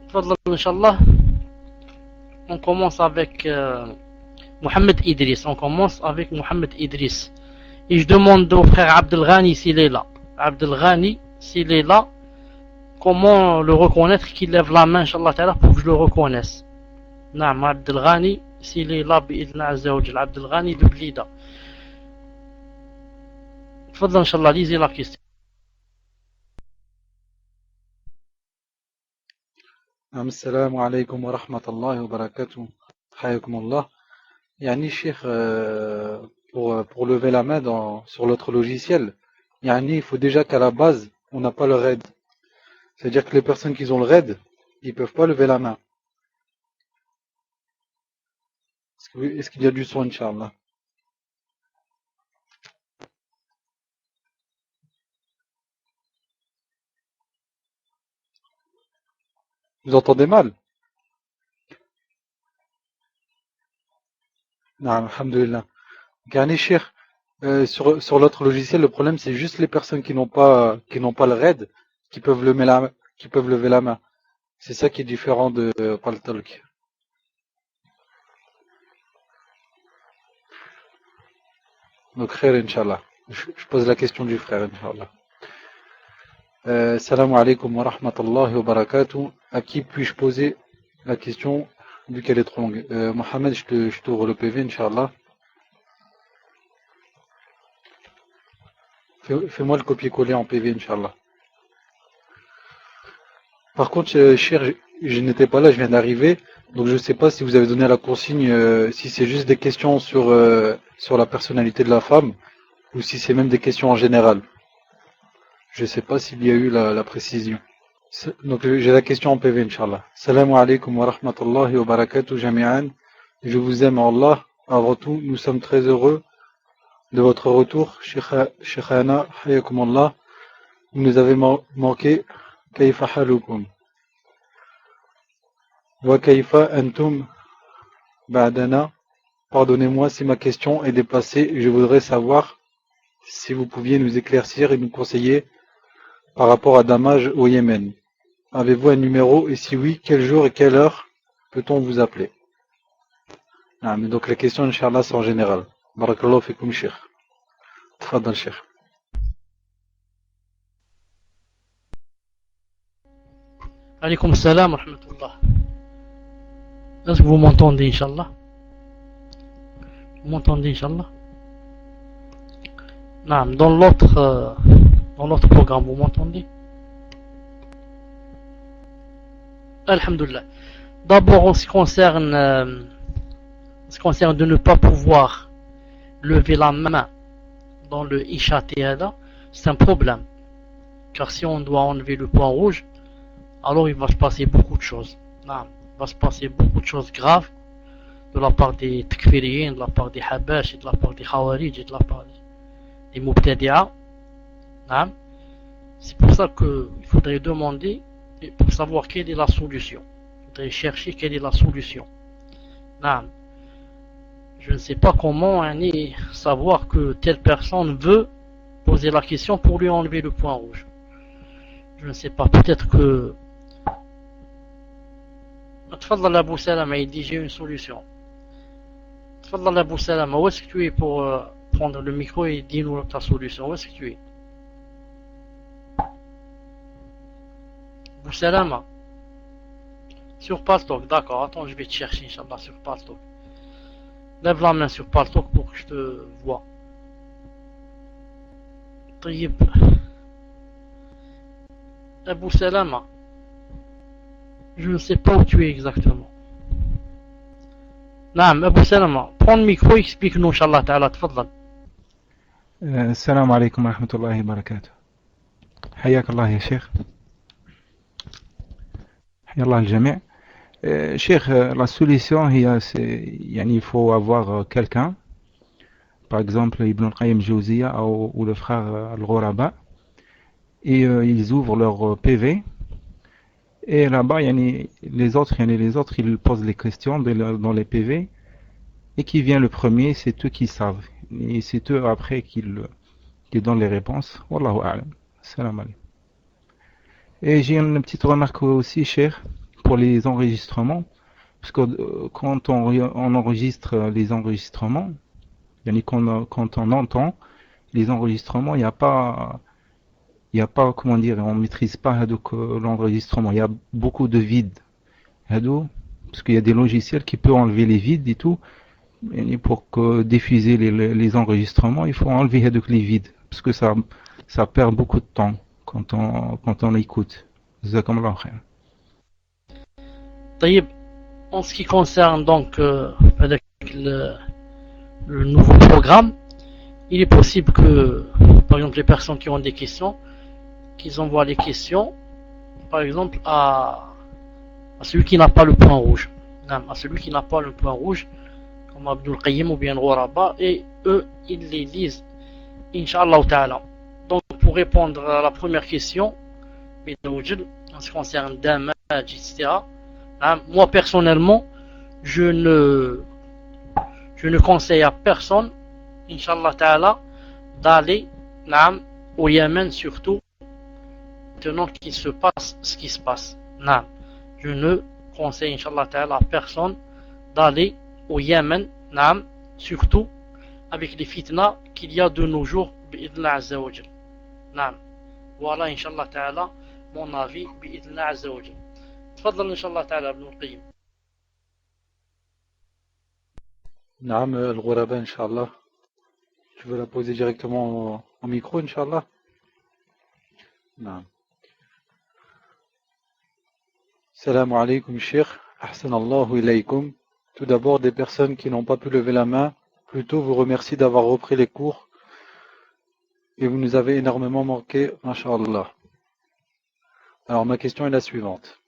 تفضل إن شاء الله. On commence avec Mohamed Idriss. On commence avec Mohamed Idriss. Et je demande au frère Abdelghani s'il est là. Abdelghani, s'il est là, comment le reconnaître qu'il lève la main, Inch'Allah Ta'ala, pour que je le reconnaisse. Naam, Abdelghani, s'il est là, bi'idna azza wa jal, Abdelghani de Blida. Tfadal, Inch'Allah, lisez la question. Assalamu alaikum wa rahmatullahi wa barakatuh. Hayakumullah. Yani, Cheikh, pour lever la main sur l'autre logiciel, yani, il faut déjà qu'à la base, on n'a pas le RAID. C'est-à-dire que les personnes qui ont le RAID, ils ne peuvent pas lever la main. Est-ce qu'il y a du son, Inch'Allah? Vous entendez mal? Non, alhamdulillah. Yani, Cheikh, sur l'autre logiciel, le problème c'est juste les personnes qui n'ont pas le RAID qui peuvent lever la main. C'est ça qui est différent de Paltalk. Donc khair Inch'Allah. Je pose la question du frère Inch'Allah. Salam alaikum wa rahmatullahi wa barakatuh. À qui puis-je poser la question vu qu'elle est trop longue? Mohamed, je t'ouvre le PV Inch'Allah. Fais-moi le copier-coller en PV, Inch'Allah. Par contre, cher, je n'étais pas là, je viens d'arriver, donc je ne sais pas si vous avez donné la consigne, si c'est juste des questions sur la personnalité de la femme, ou si c'est même des questions en général. Je ne sais pas s'il y a eu la précision. Donc j'ai la question en PV, Inch'Allah. Salam alaikum wa rahmatullahi wa barakatuh jami'an. Je vous aime Allah. Avant tout, nous sommes très heureux de votre retour, Sheikhana, hayakumullah. Vous nous avez manqué. Kayfa halukum wa kayfa antum ba'dana. Pardonnez-moi si ma question est déplacée. Je voudrais savoir si vous pouviez nous éclaircir et nous conseiller par rapport à Damaj au Yémen. Avez-vous un numéro et si oui, quel jour et quelle heure peut-on vous appeler? Ah, mais donc les questions, Inch'Allah, sont en général. Barakallahu fikum, Cheikh. Tfadal, Cheikh. Alaykoum salam wa rahmatullah. Est-ce que vous m'entendez, Inch'Allah? Vous m'entendez, Inch'Allah? Non, dans l'autre programme, vous m'entendez? Alhamdulillah. D'abord, en ce qui concerne de ne pas pouvoir lever la main dans le e-chat, c'est un problème. Car si on doit enlever le point rouge, alors il va se passer beaucoup de choses. Non, il va se passer beaucoup de choses graves de la part des takfiriyin, de la part des habash, de la part des khawarij, de la part des mubtadi'a. Non. C'est pour ça qu'il faudrait demander pour savoir quelle est la solution. Il faudrait chercher quelle est la solution. Non. Je ne sais pas comment savoir que telle personne veut poser la question pour lui enlever le point rouge. Je ne sais pas, peut-être que Tfadal Abou Salama, il dit j'ai une solution. Tfadal Abou Salama, où est-ce que tu es pour prendre le micro et dis-nous ta solution? Où est-ce que tu es? Boussalama. Sur Paltalk, d'accord. Attends, je vais te chercher, Inch'Allah, sur Paltalk. Lève la main sur Paltalk pour que je te vois. طيب. Abou Salama. Je ne sais pas où tu es exactement. نعم أبو سلمة. Prends le micro, explique-nous إن شاء الله تعالى. تفضل. السلام عليكم ورحمة الله وبركاته. حياك الله يا شيخ. حيا الله الجميع. شيخ, la solution il faut avoir quelqu'un, par exemple Ibn al-Qayyim Jawziya ou le frère Al-Ghuraba, et ils ouvrent leur PV, et là-bas les autres ils posent les questions dans les PV, et qui vient le premier, c'est eux qui savent, et c'est eux après qui donnent les réponses. Wallahu a'lam. Salam alaikum. Et j'ai une petite remarque aussi, cher, pour les enregistrements, parce que quand on enregistre les enregistrements, quand on entend les enregistrements, il n'y a pas, comment dire, on ne maîtrise pas l'enregistrement, il y a beaucoup de vide, parce qu'il y a des logiciels qui peuvent enlever les vides et tout, et pour diffuser les enregistrements, il faut enlever les vides, parce que ça perd beaucoup de temps quand on écoute. Jazakumullah khair. طيب. En ce qui concerne donc avec le nouveau programme, il est possible que, par exemple, les personnes qui ont des questions, qu'ils envoient les questions, par exemple, à celui qui n'a pas le point rouge. À celui qui n'a pas le point rouge, comme Abdul Qayyim ou bien Ghuraba, et eux, ils les lisent, Inch'Allah Ta'ala. Donc, pour répondre à la première question, en ce qui concerne Damaj, etc., moi personnellement, je ne conseille à personne, Inch'Allah Ta'ala, d'aller au Yémen, surtout maintenant qu'il se passe ce qui se passe. Je ne conseille, Inch'Allah Ta'ala, à personne d'aller au Yémen, surtout avec les fitnas qu'il y a de nos jours, bi'idhnillah azza wa jal. Voilà, Inch'Allah Ta'ala, mon avis, bi'idhnillah azza wa jal. تفضل إن شاء الله تعالى ابن القيم. نعم الغرباء إن شاء الله. Tu veux la poser directement au micro, Inch'Allah? نعم. Salam alaykum, Cheikh. Ahsanallahu ilaykum. Tout d'abord, des personnes qui n'ont pas pu lever la main, plutôt vous remercie d'avoir repris les cours et vous nous avez énormément manqué, Masha'Allah. Alors, ma question est la suivante.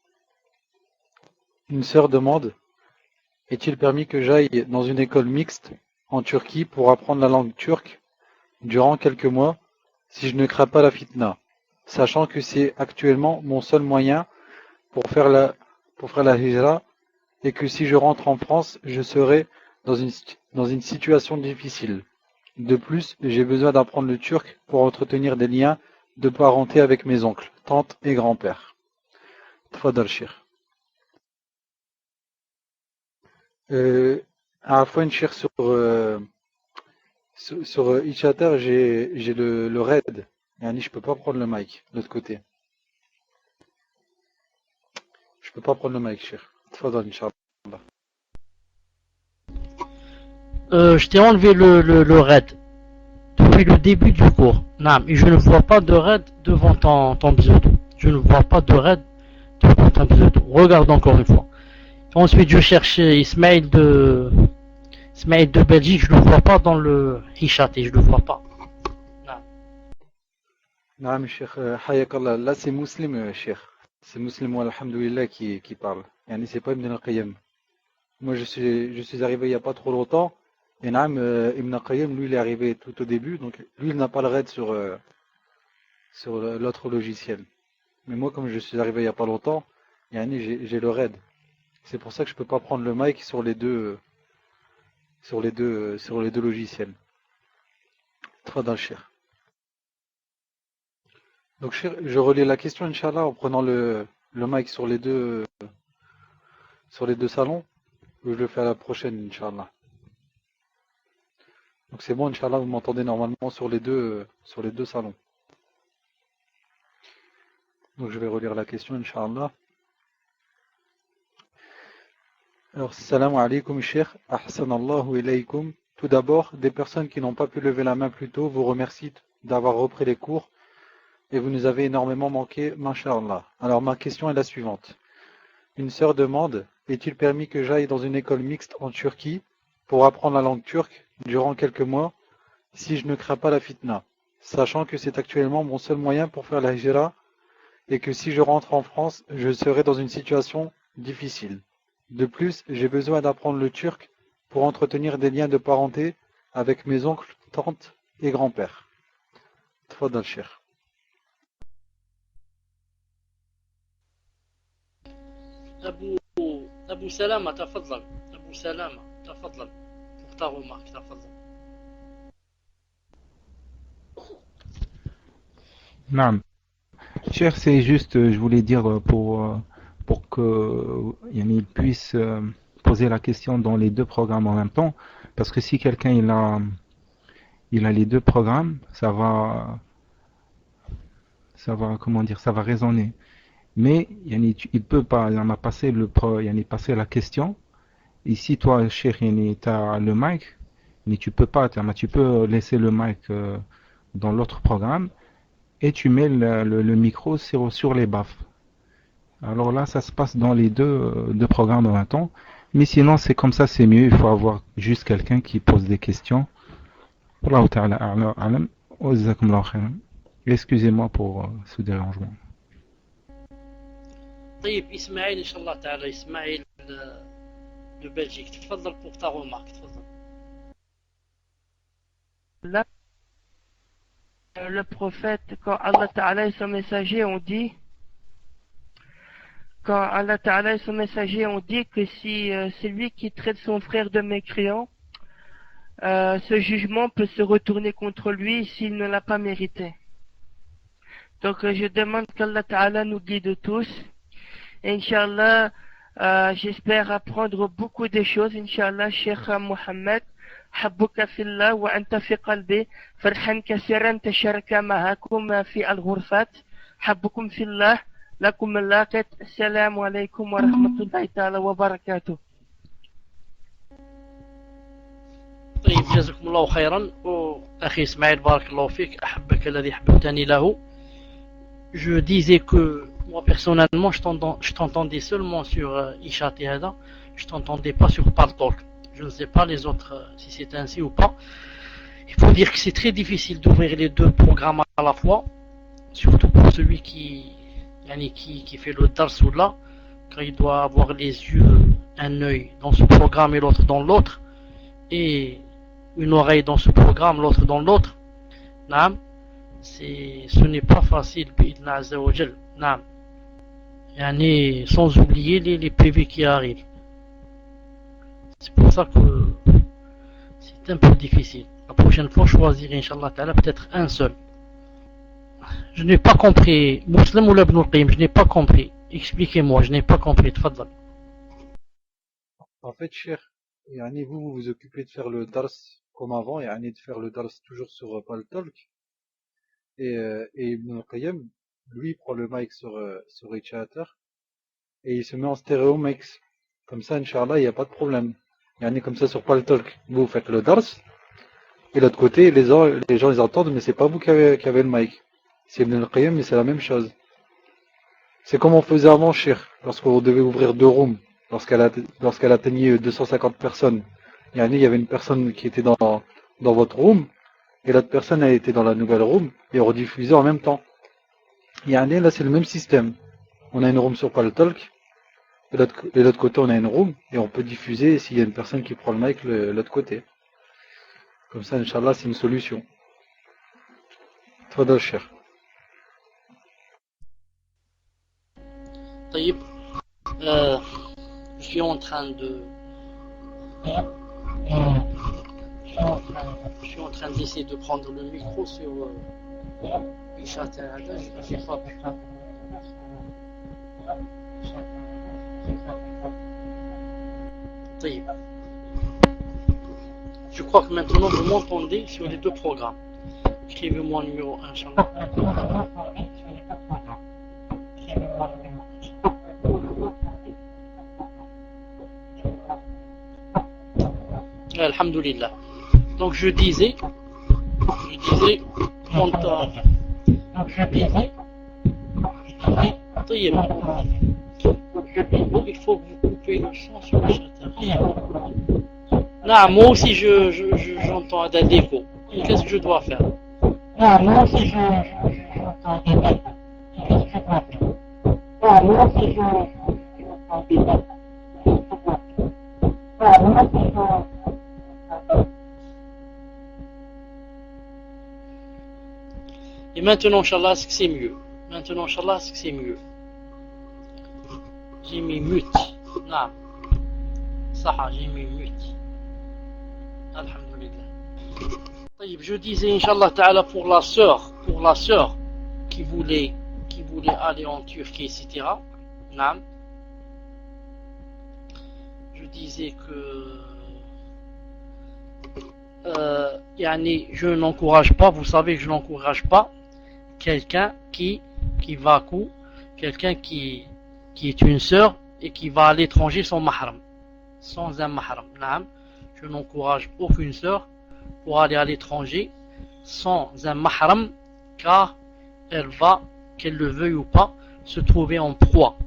Une sœur demande: est-il permis que j'aille dans une école mixte en Turquie pour apprendre la langue turque durant quelques mois si je ne crains pas la fitna, sachant que c'est actuellement mon seul moyen pour faire la hijra et que si je rentre en France, je serai dans une situation difficile. De plus, j'ai besoin d'apprendre le turc pour entretenir des liens de parenté avec mes oncles, tantes et grands-pères. Tfadal Cheikh. Afwan Cheikh, sur Itchater, j'ai le raid. Yani, je peux pas prendre le mic de l'autre côté. Je peux pas prendre le mic, Cheikh. Tfadal, Inch'Allah. Je t'ai enlevé le raid depuis le début du cours. Et je ne vois pas de raid devant ton pseudo. Je ne vois pas de raid devant ton pseudo. Regarde encore une fois. Ensuite, je cherchais Ismaël de Belgique. Je ne le vois pas dans le Hichati. Je ne le vois pas. Non, Cheikh, hayakallah. Là, c'est Muslim, Cheikh. C'est Muslim, alhamdoulilah, qui parle. Yani, c'est pas Ibn al-Qayyim. Moi, je suis arrivé il n'y a pas trop longtemps. Et Ibn al-Qayyim, lui, il est arrivé tout au début. Donc, lui, il n'a pas le raid sur l'autre logiciel. Mais moi, comme je suis arrivé il n'y a pas longtemps, yani, j'ai le raid. C'est pour ça que je peux pas prendre le mic sur les deux logiciels. Tfadal, Cheikh. Donc, je relis la question, Inch'Allah, en prenant le mic sur les deux salons. Ou je le fais à la prochaine, Inch'Allah. Donc c'est bon, Inch'Allah, vous m'entendez normalement sur les deux salons. Donc je vais relire la question, Inch'Allah. Alors, salam alaikum, cheikh. Ahsanallahu ilaykum. Tout d'abord, des personnes qui n'ont pas pu lever la main plus tôt vous remercient d'avoir repris les cours et vous nous avez énormément manqué, masha'Allah. Alors, ma question est la suivante. Une sœur demande, est-il permis que j'aille dans une école mixte en Turquie pour apprendre la langue turque durant quelques mois si je ne crains pas la fitna, sachant que c'est actuellement mon seul moyen pour faire la hijra et que si je rentre en France, je serai dans une situation difficile. De plus, j'ai besoin d'apprendre le turc pour entretenir des liens de parenté avec mes oncles, tantes et grands-pères. Tfadal, cheikh. أبو سلامة تفضل. أبو سلامة تفضل. Pour ta remarque, تفضل. Non. Cher, c'est juste, je voulais dire pour que il puisse poser la question dans les deux programmes en même temps, parce que si quelqu'un il a les deux programmes, ça va comment dire, ça va résonner. Mais il peut pas, il en a passé passé la question. Et si toi, cher, tu as le mic, mais tu peux pas, tu peux laisser le mic dans l'autre programme et tu mets le micro sur les baffes. Alors là, ça se passe dans les deux programmes en même temps. Mais sinon, c'est comme ça, c'est mieux. Il faut avoir juste quelqu'un qui pose des questions. Wallahu ta'ala a'lam. Wa jazakumullahu khairan. Excusez-moi pour ce dérangement. طيب إسماعيل إن شاء الله تعالى. إسماعيل de Belgique. تفضل pour ta remarque. تفضل. Là, le prophète, quand Allah Ta'ala et son messager ont dit, que si celui qui traite son frère de mécréant, ce jugement peut se retourner contre lui s'il ne l'a pas mérité. Donc je demande qu'Allah Ta'ala nous guide tous. Inch'Allah, j'espère apprendre beaucoup de choses. Inch'Allah, Cheikh Mohammed, حبك في الله وأنت في قلبي فرحا كثيرا تشارك معكم في الغرفات. حبكم في الله لكم اللاقط. السلام عليكم ورحمة الله تعالى وبركاته. طيب جزاكم الله خيرا. أخي إسماعيل بارك الله فيك. أحبك الذي حببتني له. Je disais que moi personnellement je t'entendais seulement sur Isha Tihada. Je t'entendais pas sur Partalk. Je ne sais pas les autres si c'est ainsi ou pas. Il faut dire que c'est très difficile d'ouvrir les deux programmes à la fois, surtout pour celui qui fait le Darsoula, car il doit avoir les yeux, un œil dans ce programme et l'autre dans l'autre, et une oreille dans ce programme, l'autre dans l'autre. Naam, ce n'est pas facile, bi'idna azza wa jal. Naam. Sans oublier les PV qui arrivent. C'est pour ça que c'est un peu difficile. La prochaine fois, choisir, Inch'Allah Ta'ala, peut-être un seul. Je n'ai pas compris. Muslim ou l'Ibn al-Qayyim, je n'ai pas compris. Expliquez-moi, je n'ai pas compris. Tfadal. En fait, cher, vous vous occupez de faire le dars comme avant, de faire le dars toujours sur Paltalk. Et Ibn al-Qayyim, lui, prend le mic sur Itchater et il se met en stéréo mix. Comme ça, Inch'Allah, il n'y a pas de problème. Comme ça sur Paltalk, vous faites le dars, et l'autre côté, les gens ils entendent, mais c'est pas vous qui avez le mic. C'est Ibn al-Qayyim, mais c'est la même chose. C'est comme on faisait avant, cher, lorsqu'on devait ouvrir deux rooms, lorsqu'elle atteignait 250 personnes. Il y avait une personne qui était dans votre room, et l'autre personne elle était dans la nouvelle room, et on rediffusait en même temps. Là c'est le même système. On a une room sur Paltalk, et de l'autre côté on a une room, et on peut diffuser s'il y a une personne qui prend le mic de l'autre côté. Comme ça, Inch'Allah, c'est une solution. Tfadal, cher. طيب, je suis en train d'essayer de prendre le micro sur Isha Tihada. J'ai pas pu. طيب. Je crois que maintenant vous m'entendez sur les deux programmes. Écrivez-moi numéro 1, Inch'Allah. alhamdulillah. Donc je disais, quand طيب. Il faut que vous coupez le son sur le chat. Non, moi aussi j'entends un défaut. Qu'est-ce que je dois faire? Non, moi aussi j'entends des défauts. Qu'est-ce que je dois faire? Non, moi aussi j'entends des défauts. Et maintenant, Inch'Allah, est-ce que c'est mieux? Maintenant, Inch'Allah, est-ce que c'est mieux? J'ai mis mute. Non. Saha, j'ai mis mute. Alhamdulillah. Je disais, Inch'Allah Ta'ala, pour la sœur qui voulait aller en Turquie, etc. Non. Je disais que je n'encourage pas, vous savez que je n'encourage pas quelqu'un qui est une sœur et qui va à l'étranger sans mahram, sans un mahram. Je n'encourage aucune sœur pour aller à l'étranger sans un mahram, car elle va, qu'elle le veuille ou pas, se trouver en proie.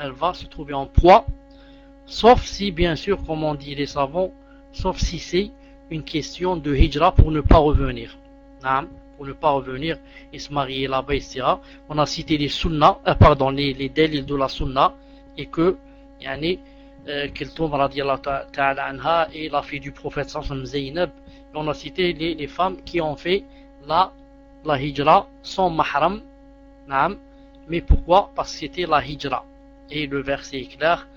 Elle va se trouver en proie, sauf si, bien sûr, comme on dit les savants, sauf si c'est une question de hijra pour ne pas revenir. Pour ne pas revenir et se marier là-bas, etc. On a cité les sunnah, les délits de la sunna, et que, Keltoum radiallahu ta'ala anha et la fille du prophète sallam Zaynab, on a cité les femmes qui ont fait la hijra sans mahram. Mais pourquoi? Parce que c'était la hijra. Et le verset est clair,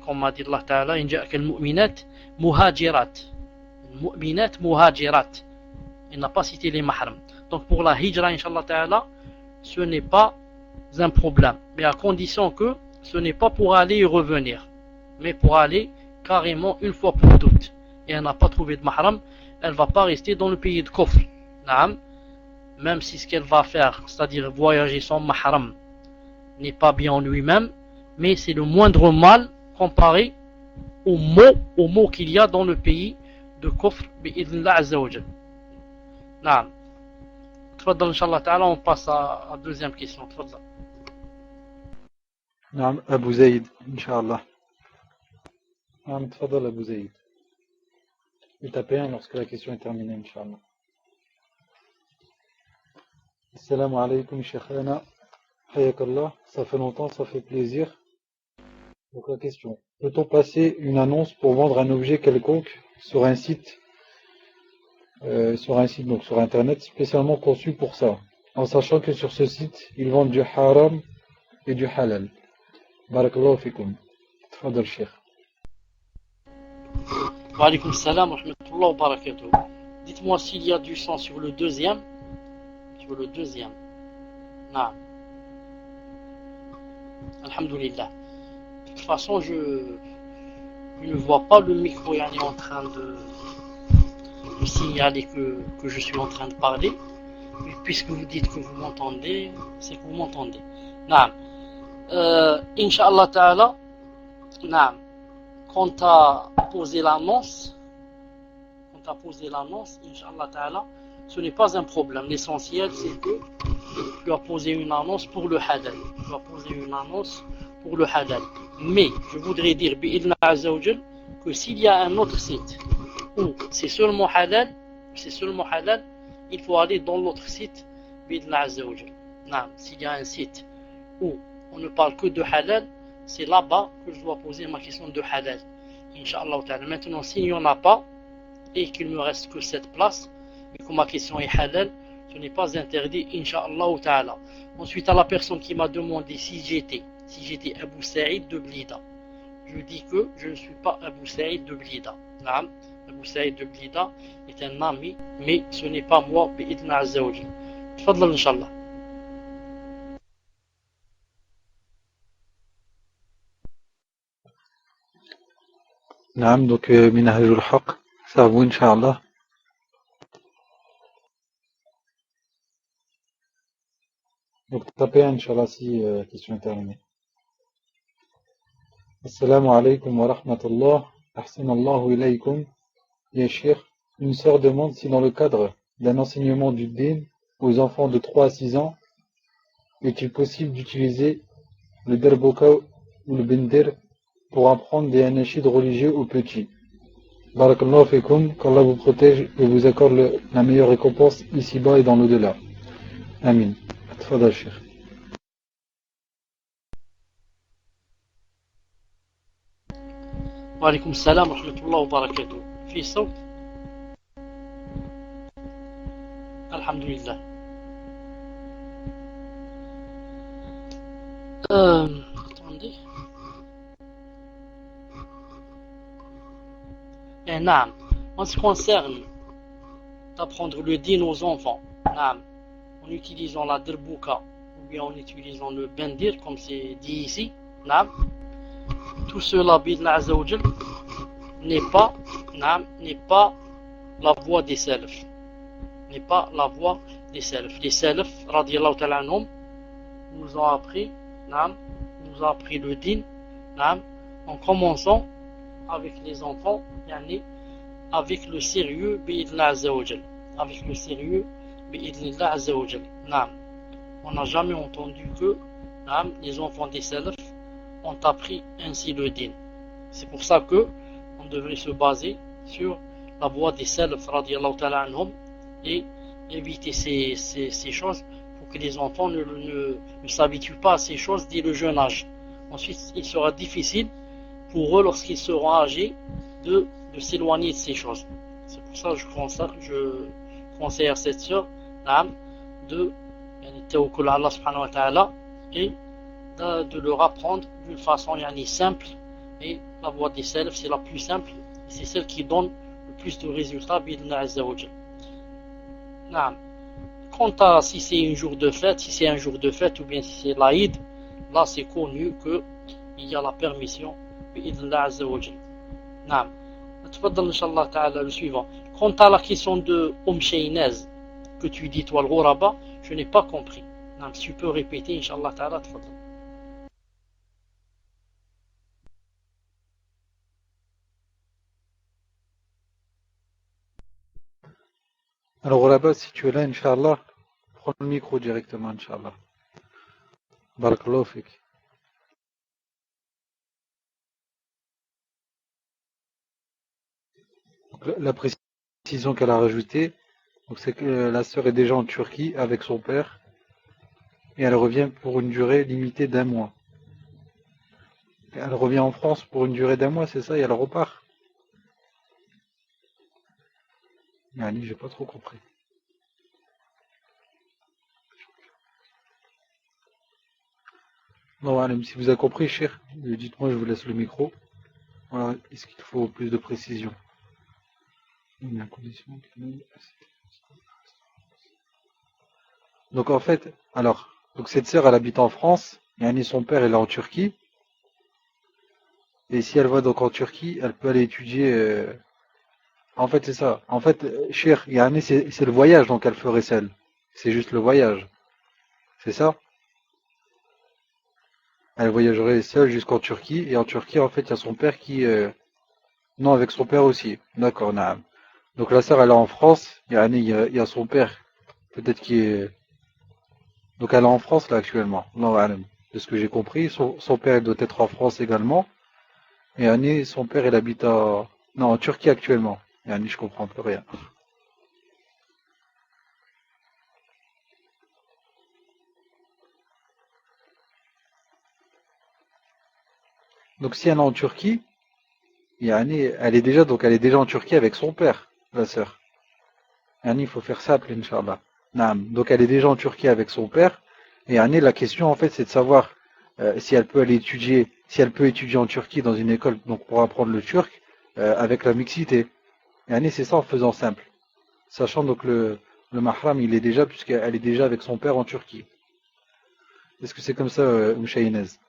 comme a dit Allah ta'ala, in ja'aka al-mu'minat muhajirat. Mu'minat muhajirat. Il n'a pas cité les mahram. Donc pour la hijra, Inch'Allah Ta'ala, ce n'est pas un problème. Mais à condition que ce n'est pas pour aller et revenir, mais pour aller carrément une fois pour toutes. Et elle n'a pas trouvé de mahram, elle ne va pas rester dans le pays de Kufr. Même si ce qu'elle va faire, c'est-à-dire voyager sans mahram, n'est pas bien en lui-même, mais c'est le moindre mal comparé aux maux qu'il y a dans le pays de Kufr, bi'idhnillah azza wa jal. نعم تفضل إن شاء الله تعالى on passe à la deuxième question تفضل نعم أبو زيد إن شاء الله نعم تفضل أبو زيد et tapez 1 lorsque la question est terminée إن شاء الله السلام عليكم شيخنا حياك الله ça fait longtemps, ça fait plaisir. Donc la question, peut-on passer une annonce pour vendre un objet quelconque sur un site donc sur internet spécialement conçu pour ça, en sachant que sur ce site ils vendent du haram et du halal? Barakallahu fikum. Tfadal Cheikh. Wa alaykoum salam wa rahmatullahi wa barakatuh. Dites-moi s'il y a du sang sur le deuxième. Non. Alhamdulillah. De toute façon, je ne vois pas le micro en train de signaler que je suis en train de parler. Mais puisque vous dites que vous m'entendez, c'est que vous m'entendez. Naam. Inch'Allah Ta'ala, naam. Quand tu as posé l'annonce, Inch'Allah Ta'ala, ce n'est pas un problème. L'essentiel, c'est que tu as posé une annonce pour le halal. Mais, je voudrais dire, bi'idna azza wa jal, que s'il y a un autre site où c'est seulement halal, il faut aller dans l'autre site, bi'idna azza wa jal. Non, s'il y a un site où on ne parle que de halal, c'est là-bas que je dois poser ma question de halal. Inch'Allah ta'ala. Maintenant, s'il n'y en a pas, et qu'il ne me reste que cette place, et que ma question est halal, ce n'est pas interdit, Inch'Allah ta'ala. Ensuite, à la personne qui m'a demandé si j'étais Abu Saïd de Blida, je dis que je ne suis pas Abu Saïd de Blida. Naam. Abu Saïd de Blida est un ami, mais ce n'est pas moi, bi'idna azza wa jal. Tfadlal Inch'Allah. Naam, donc Minhajul Haq, c'est à vous Inch'Allah. Donc tapez Inch'Allah si question est terminée. Assalamu alaikum wa rahmatullah. Ahsanallahu ilaykum. Ya Cheikh, une sœur demande si dans le cadre d'un enseignement du din aux enfants de 3 à 6 ans, est-il possible d'utiliser le derboka ou le bender pour apprendre des anachids religieux aux petits. Barakallahu fikum, qu'Allah vous protège et vous accorde la meilleure récompense ici-bas et dans l'au-delà. Amin. Tfadal, Cheikh. وعليكم السلام ورحمة الله وبركاته. في صوت؟ الحمد لله. attendez. نعم. En ce qui concerne d'apprendre le din aux enfants, نعم, en utilisant la derbouka ou bien en utilisant le bendir comme c'est dit ici, نعم, tout cela bidna azza wa jal n'est pas la voie des salafs, n'est pas la voie des salafs. Les salafs radiyallahu ta'ala anhum nous ont appris le din, en commençant avec les enfants, avec le sérieux bi'idhnillah azza wa jal, avec le sérieux bi'idhnillah azza wa jal. On n'a jamais entendu que les enfants des salafs ont appris ainsi le din. C'est pour ça que on devrait se baser sur la voie des salafs radiyallahu ta'ala anhum et éviter ces choses pour que les enfants ne s'habituent pas à ces choses dès le jeune âge. Ensuite, il sera difficile pour eux, lorsqu'ils seront âgés, de s'éloigner de ces choses. C'est pour ça que je conseille à cette sœur de tawakkul Allah subhanahu wa ta'ala et de leur apprendre d'une façon simple. Et la voie des salafs, c'est la plus simple et c'est celle qui donne le plus de résultats bi'idhnillah azza wa jal. Quant à si c'est un jour de fête ou bien si c'est l'Aïd, là c'est connu qu'il y a la permission bi'idhnillah azza wa jal. تفضل إن شاء الله تعالى le suivant. Quant à la question de Shaynaz que tu dis toi le Ghuraba, je n'ai pas compris. Si tu peux répéter Inch'Allah ta'ala, تفضل. Alors là-bas, si tu es là, Inch'Allah, prends le micro directement, Inch'Allah. Barakallahu fik. La précision qu'elle a rajoutée, c'est que la sœur est déjà en Turquie avec son père et elle revient pour une durée limitée d'1 mois. Elle revient en France pour une durée d'1 mois, c'est ça, et elle repart. J'ai pas trop compris. Non, allez, si vous avez compris, cher, dites-moi, je vous laisse le micro. Voilà, est-ce qu'il faut plus de précision? Donc en fait, donc cette sœur elle habite en France, et son père est là en Turquie. Et si elle va donc en Turquie, elle peut aller étudier. En fait c'est ça. En fait, cher, c'est le voyage donc elle ferait celle. C'est juste le voyage. C'est ça? Elle voyagerait seule jusqu'en Turquie, et en Turquie en fait il y a son père qui. Non, avec son père aussi. D'accord, naam. Donc la sœur elle est en France, il y a son père, peut-être qui est. Donc elle est en France là actuellement. Non, de ce que j'ai compris, son père doit être en France également. Et son père il habite en Turquie actuellement. Je comprends plus rien. Donc si elle est en Turquie, elle est déjà en Turquie avec son père, la sœur. Il faut faire simple, Inch'Allah. Donc elle est déjà en Turquie avec son père. Et la question en fait c'est de savoir si elle peut étudier en Turquie dans une école donc pour apprendre le turc avec la mixité. Et c'est ça en faisant simple. Sachant donc le mahram il est déjà, puisqu'elle est déjà avec son père en Turquie. Est-ce que c'est comme ça, Shaynaz?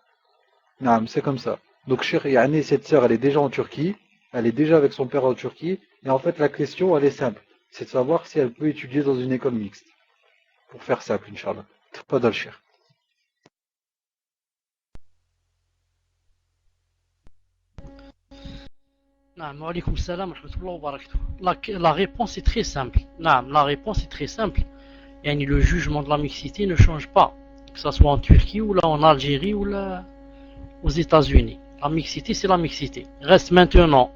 C'est comme ça. Donc cette sœur elle est déjà en Turquie, elle est déjà avec son père en Turquie, et en fait la question elle est simple, c'est de savoir si elle peut étudier dans une école mixte. Pour faire simple, Inch'Allah. Pas dans le cher. Naam, wa alaykoum salam wa rahmatullah wa barakatuh. La réponse est très simple. Naam, la réponse est très simple. Yani, le jugement de la mixité ne change pas, que ce soit en Turquie ou là en Algérie ou là aux États-Unis. La mixité, c'est la mixité. Reste maintenant,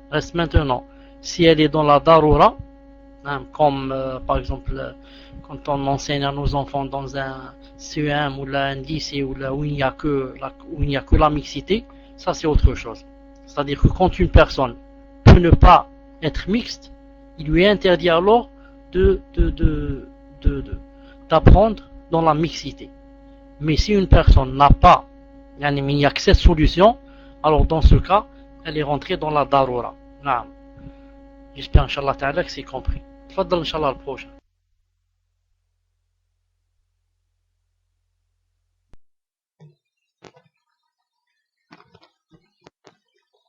si elle est dans la darura, hein, comme par exemple quand on enseigne à nos enfants dans un CEM ou là un lycée ou là où il n'y a que la mixité, ça c'est autre chose. C'est-à-dire que quand une personne peut ne pas être mixte, il lui est interdit alors d'apprendre dans la mixité. Mais si une personne n'a pas, il n'y a que cette solution, alors dans ce cas, elle est rentrée dans la darura. Naam. J'espère, Inch'Allah Ta'ala, que c'est compris. Tfaddal, Inch'Allah, le prochain.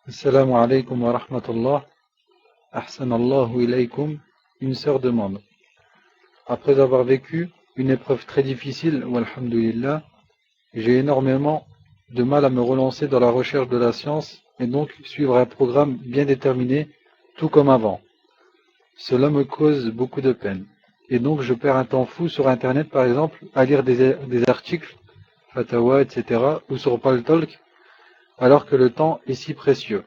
Assalamu alaikum wa rahmatullah. Ahsanallahu ilaykum. Une sœur demande. Après avoir vécu une épreuve très difficile, walhamdulillah, j'ai énormément de mal à me relancer dans la recherche de la science et donc suivre un programme bien déterminé, tout comme avant. Cela me cause beaucoup de peine. Et donc je perds un temps fou sur Internet, par exemple, à lire des articles, fatawa, etc., ou sur Paltalk, alors que le temps est si précieux.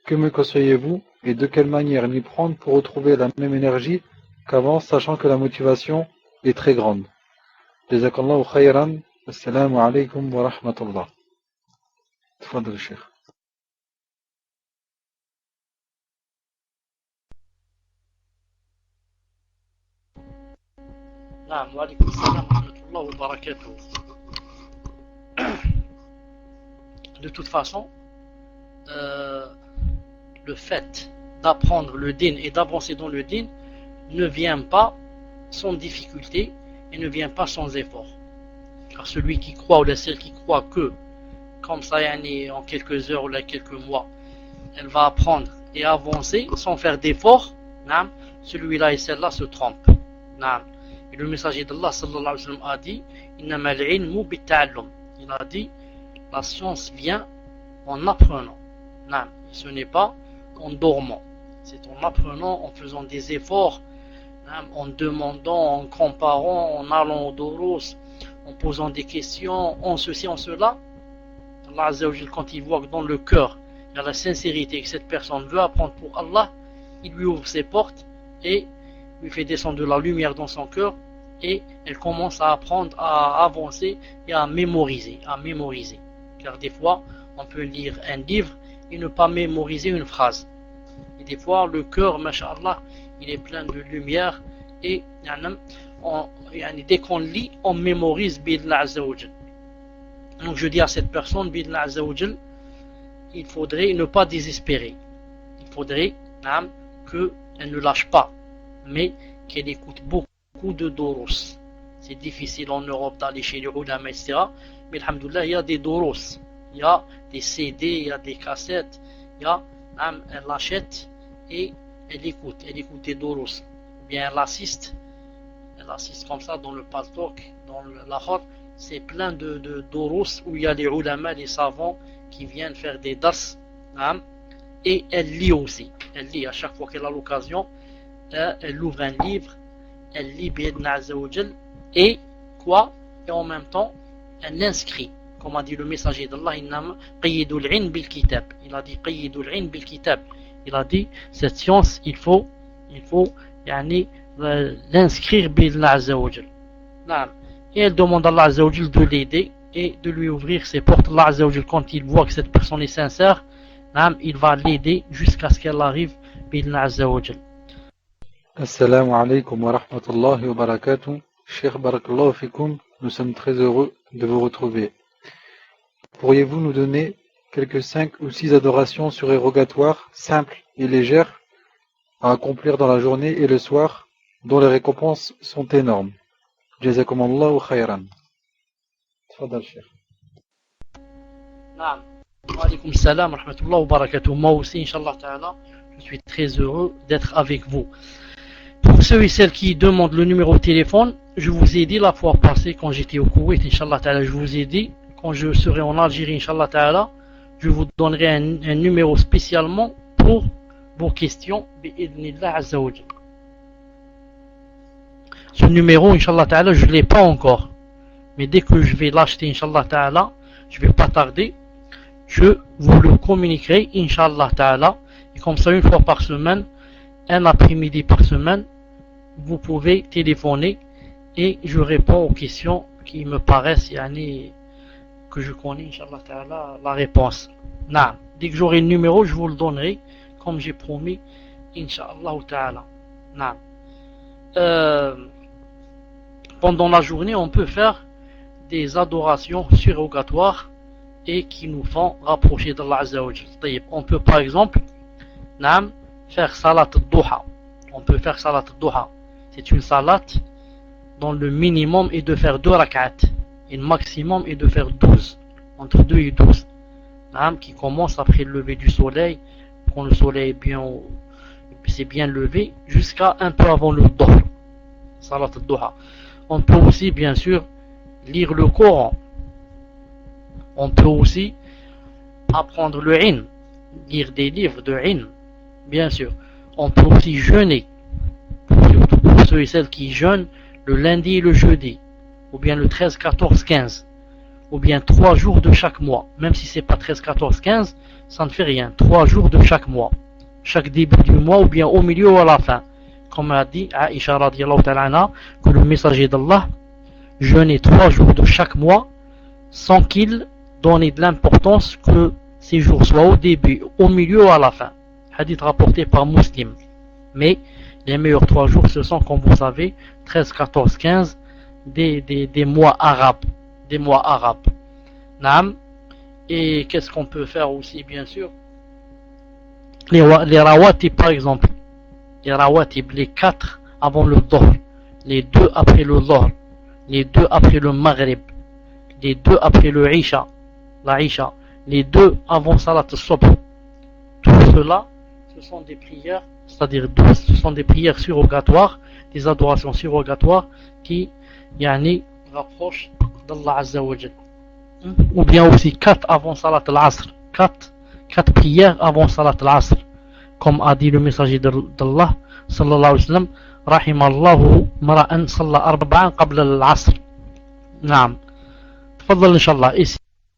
Que me conseillez-vous et de quelle manière m'y prendre pour retrouver la même énergie qu'avant, sachant que la motivation est très grande? Jazakallahu khayran. Assalamu alaikum wa rahmatullah. Tfadal, Cheikh. Naam, wa alaykoum salam wa rahmatullah wa barakatuh. De toute façon, le fait d'apprendre le din et d'avancer dans le din ne vient pas sans difficulté et ne vient pas sans effort. Car celui qui croit ou celle qui croit que, comme ça, en quelques heures ou quelques mois, elle va apprendre et avancer sans faire d'effort, celui-là et celle-là se trompent. Et le messager d'Allah sallallahu alayhi wa sallam a dit, Innamal ilmu bitta'allum. Il a dit, la science vient en apprenant. Ce n'est pas en dormant. C'est en apprenant, en faisant des efforts, en demandant, en comparant, en allant au doros, en posant des questions, en ceci, en cela. Allah Azza wa Jal, quand il voit que dans le cœur, il y a la sincérité et que cette personne veut apprendre pour Allah, il lui ouvre ses portes et lui fait descendre de la lumière dans son cœur et elle commence à apprendre, à avancer et à mémoriser. Car des fois, on peut lire un livre et ne pas mémoriser une phrase. Et des fois, le cœur, masha'Allah, il est plein de lumière et dès qu'on lit, on mémorise bi'idhnillah azza wa jal. Donc je dis à cette personne, bi'idhnillah azza wa jal, il faudrait ne pas désespérer. Il faudrait qu'elle ne lâche pas, mais qu'elle écoute beaucoup de doros. C'est difficile en Europe d'aller chez les ulama, etc. Mais alhamdoulilah, il y a des doros, il y a des CD, il y a des cassettes, elle l'achète et elle écoute des doros. Ou bien elle assiste comme ça dans le paltok, dans la khor. C'est plein de doros où il y a les ulama, les savants qui viennent faire des dars. Et elle lit aussi. Elle lit à chaque fois qu'elle a l'occasion. Elle ouvre un livre, elle lit bi'idhnillah azza wa jal, et en même temps elle l'inscrit, comme a dit le messager d'Allah, il a dit qayyidul ilm bil kitab, il a dit cette science il faut l'inscrire bi'idhnillah azza wa jal. Et elle demande à Allah azza wa jal de l'aider et de lui ouvrir ses portes. Allah azza wa jal, quand il voit que cette personne est sincère, il va l'aider jusqu'à ce qu'elle arrive bi'idhnillah azza wa jal. Assalamu alaikum wa rahmatullahi wa barakatuh. Cheikh barakallahu fikoum, nous sommes très heureux de vous retrouver. Pourriez-vous nous donner quelques 5 ou 6 adorations surérogatoires, simples et légères, à accomplir dans la journée et le soir, dont les récompenses sont énormes? Jazakumullahu khayran. Tfadal, Cheikh. Naam. Wa alaykoum salam wa rahmatullahi wa barakatuh. Moi aussi, Inch'Allah Ta'ala, je suis très heureux d'être avec vous. Pour ceux et celles qui demandent le numéro de téléphone, je vous ai dit la fois passée quand j'étais au Koweït, Inch'Allah Ta'ala, je vous ai dit, quand je serai en Algérie, Inch'Allah Ta'ala, je vous donnerai un numéro spécialement pour vos questions bi'idhnillah azza wa jal. Ce numéro, Inch'Allah Ta'ala, je ne l'ai pas encore. Mais dès que je vais l'acheter, Inch'Allah Ta'ala, je ne vais pas tarder, je vous le communiquerai, Inch'Allah Ta'ala. Et comme ça, une fois par semaine, un après-midi par semaine, vous pouvez téléphoner et je réponds aux questions qui me paraissent, que je connais, Inch'Allah Ta'ala, la réponse. Nah. Dès que j'aurai le numéro, je vous le donnerai, comme j'ai promis, Inch'Allah Ta'ala. Nah. Pendant la journée, on peut faire des adorations surrogatoires et qui nous font rapprocher d'Allah Azza wa Jal. On peut par exemple faire salat al-duha. On peut faire salat al-duha. C'est une salat dont le minimum est de faire 2 rak'at et le maximum est de faire 12, entre 2 et 12, qui commence après le lever du soleil, quand le soleil s'est bien levé, jusqu'à un peu avant le dhuhr. Salat al-duha. On peut aussi bien sûr lire le Coran. On peut aussi apprendre le ilm, lire des livres de ilm, bien sûr. On peut aussi jeûner, surtout pour ceux et celles qui jeûnent le lundi et le jeudi, ou bien le 13, 14, 15, ou bien 3 jours de chaque mois. Même si c'est pas 13, 14, 15, ça ne fait rien. 3 jours de chaque mois, chaque début du mois, ou bien au milieu ou à la fin. Comme a dit Aïcha radiyallahu ta'ala anha, que le messager d'Allah jeûnait 3 jours de chaque mois sans qu'il donne de l'importance que ces jours soient au début, au milieu ou à la fin. Hadith rapporté par Muslim. Mais les meilleurs 3 jours, ce sont, comme vous savez, 13, 14, 15, des mois arabes. Des mois arabes. Naam. Et qu'est-ce qu'on peut faire aussi, bien sûr? Les rawatib, par exemple. Les rawatib, les 4 avant le dhuhr, les 2 après le dhuhr, les 2 après le maghrib, les 2 après le isha, la isha, les 2 avant salat al-subh. Tout cela, ce sont des prières, c'est-à-dire 12, ce sont des prières surrogatoires, des adorations surrogatoires qui rapprochent d'Allah Azza wa Jal. Ou bien aussi 4 avant salat al-asr, 4 prières avant salat al-asr. Comme a dit le messager d'Allah sallallahu alayhi wa sallam, rahimallahu mara'an salla arba'an qabla al-asr. Naam. Tfaddal inshallah. Et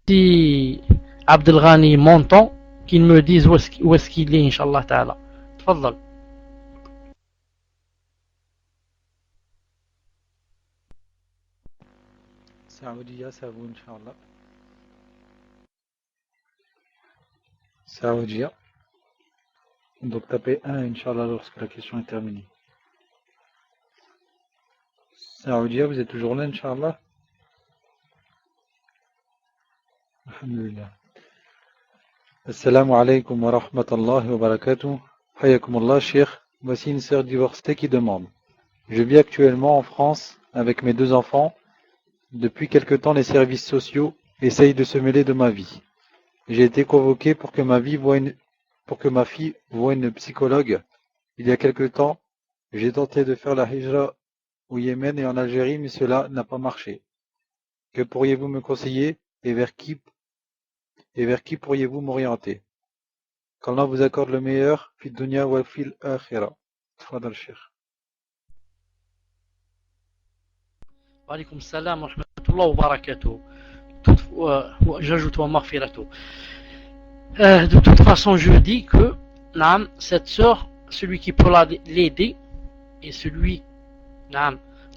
si Abdel Ghani m'entend, qu'il me dise où est-ce qu'il est, inshallah ta'ala. Tfaddal. Saoudia, c'est à vous, inshallah. Saoudia. Donc tapez 1, Inch'Allah, lorsque la question est terminée. Saoudia, vous êtes toujours là, Inch'Allah? Alhamdulillah. Assalamu alaikum wa rahmatullahi wa barakatuh. Hayakumullah, Cheikh. Voici une sœur divorcée qui demande. Je vis actuellement en France avec mes 2 enfants. Depuis quelque temps, les services sociaux essayent de se mêler de ma vie. J'ai été convoqué pour que ma fille voie une psychologue. Il y a quelque temps, j'ai tenté de faire la hijra au Yémen et en Algérie, mais cela n'a pas marché. Que pourriez-vous me conseiller et vers qui pourriez-vous m'orienter? Qu'Allah vous accorde le meilleur, fil dunya wa fil akhira. Tfadal Cheikh. Wa alaykum salam wa rahmatullahi wa barakatuh. J'ajoute wa maghfiratuh. De toute façon, je dis que cette sœur, celui qui peut l'aider et celui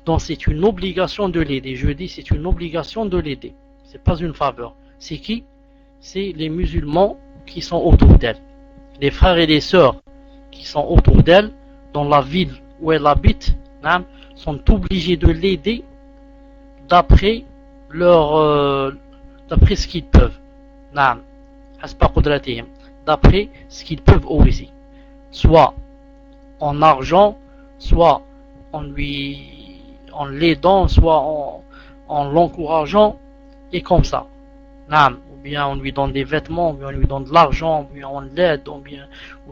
dont c'est une obligation de l'aider. Je dis c'est une obligation de l'aider. C'est pas une faveur. C'est qui? C'est les musulmans qui sont autour d'elle. Les frères et les sœurs qui sont autour d'elle, dans la ville où elle habite, sont obligés de l'aider d'après ce qu'ils peuvent. D'après ce qu'ils peuvent aussi. Soit en argent, soit en l'aidant, soit en l'encourageant, et comme ça. Ou bien on lui donne des vêtements, ou bien on lui donne de l'argent, ou bien on l'aide, ou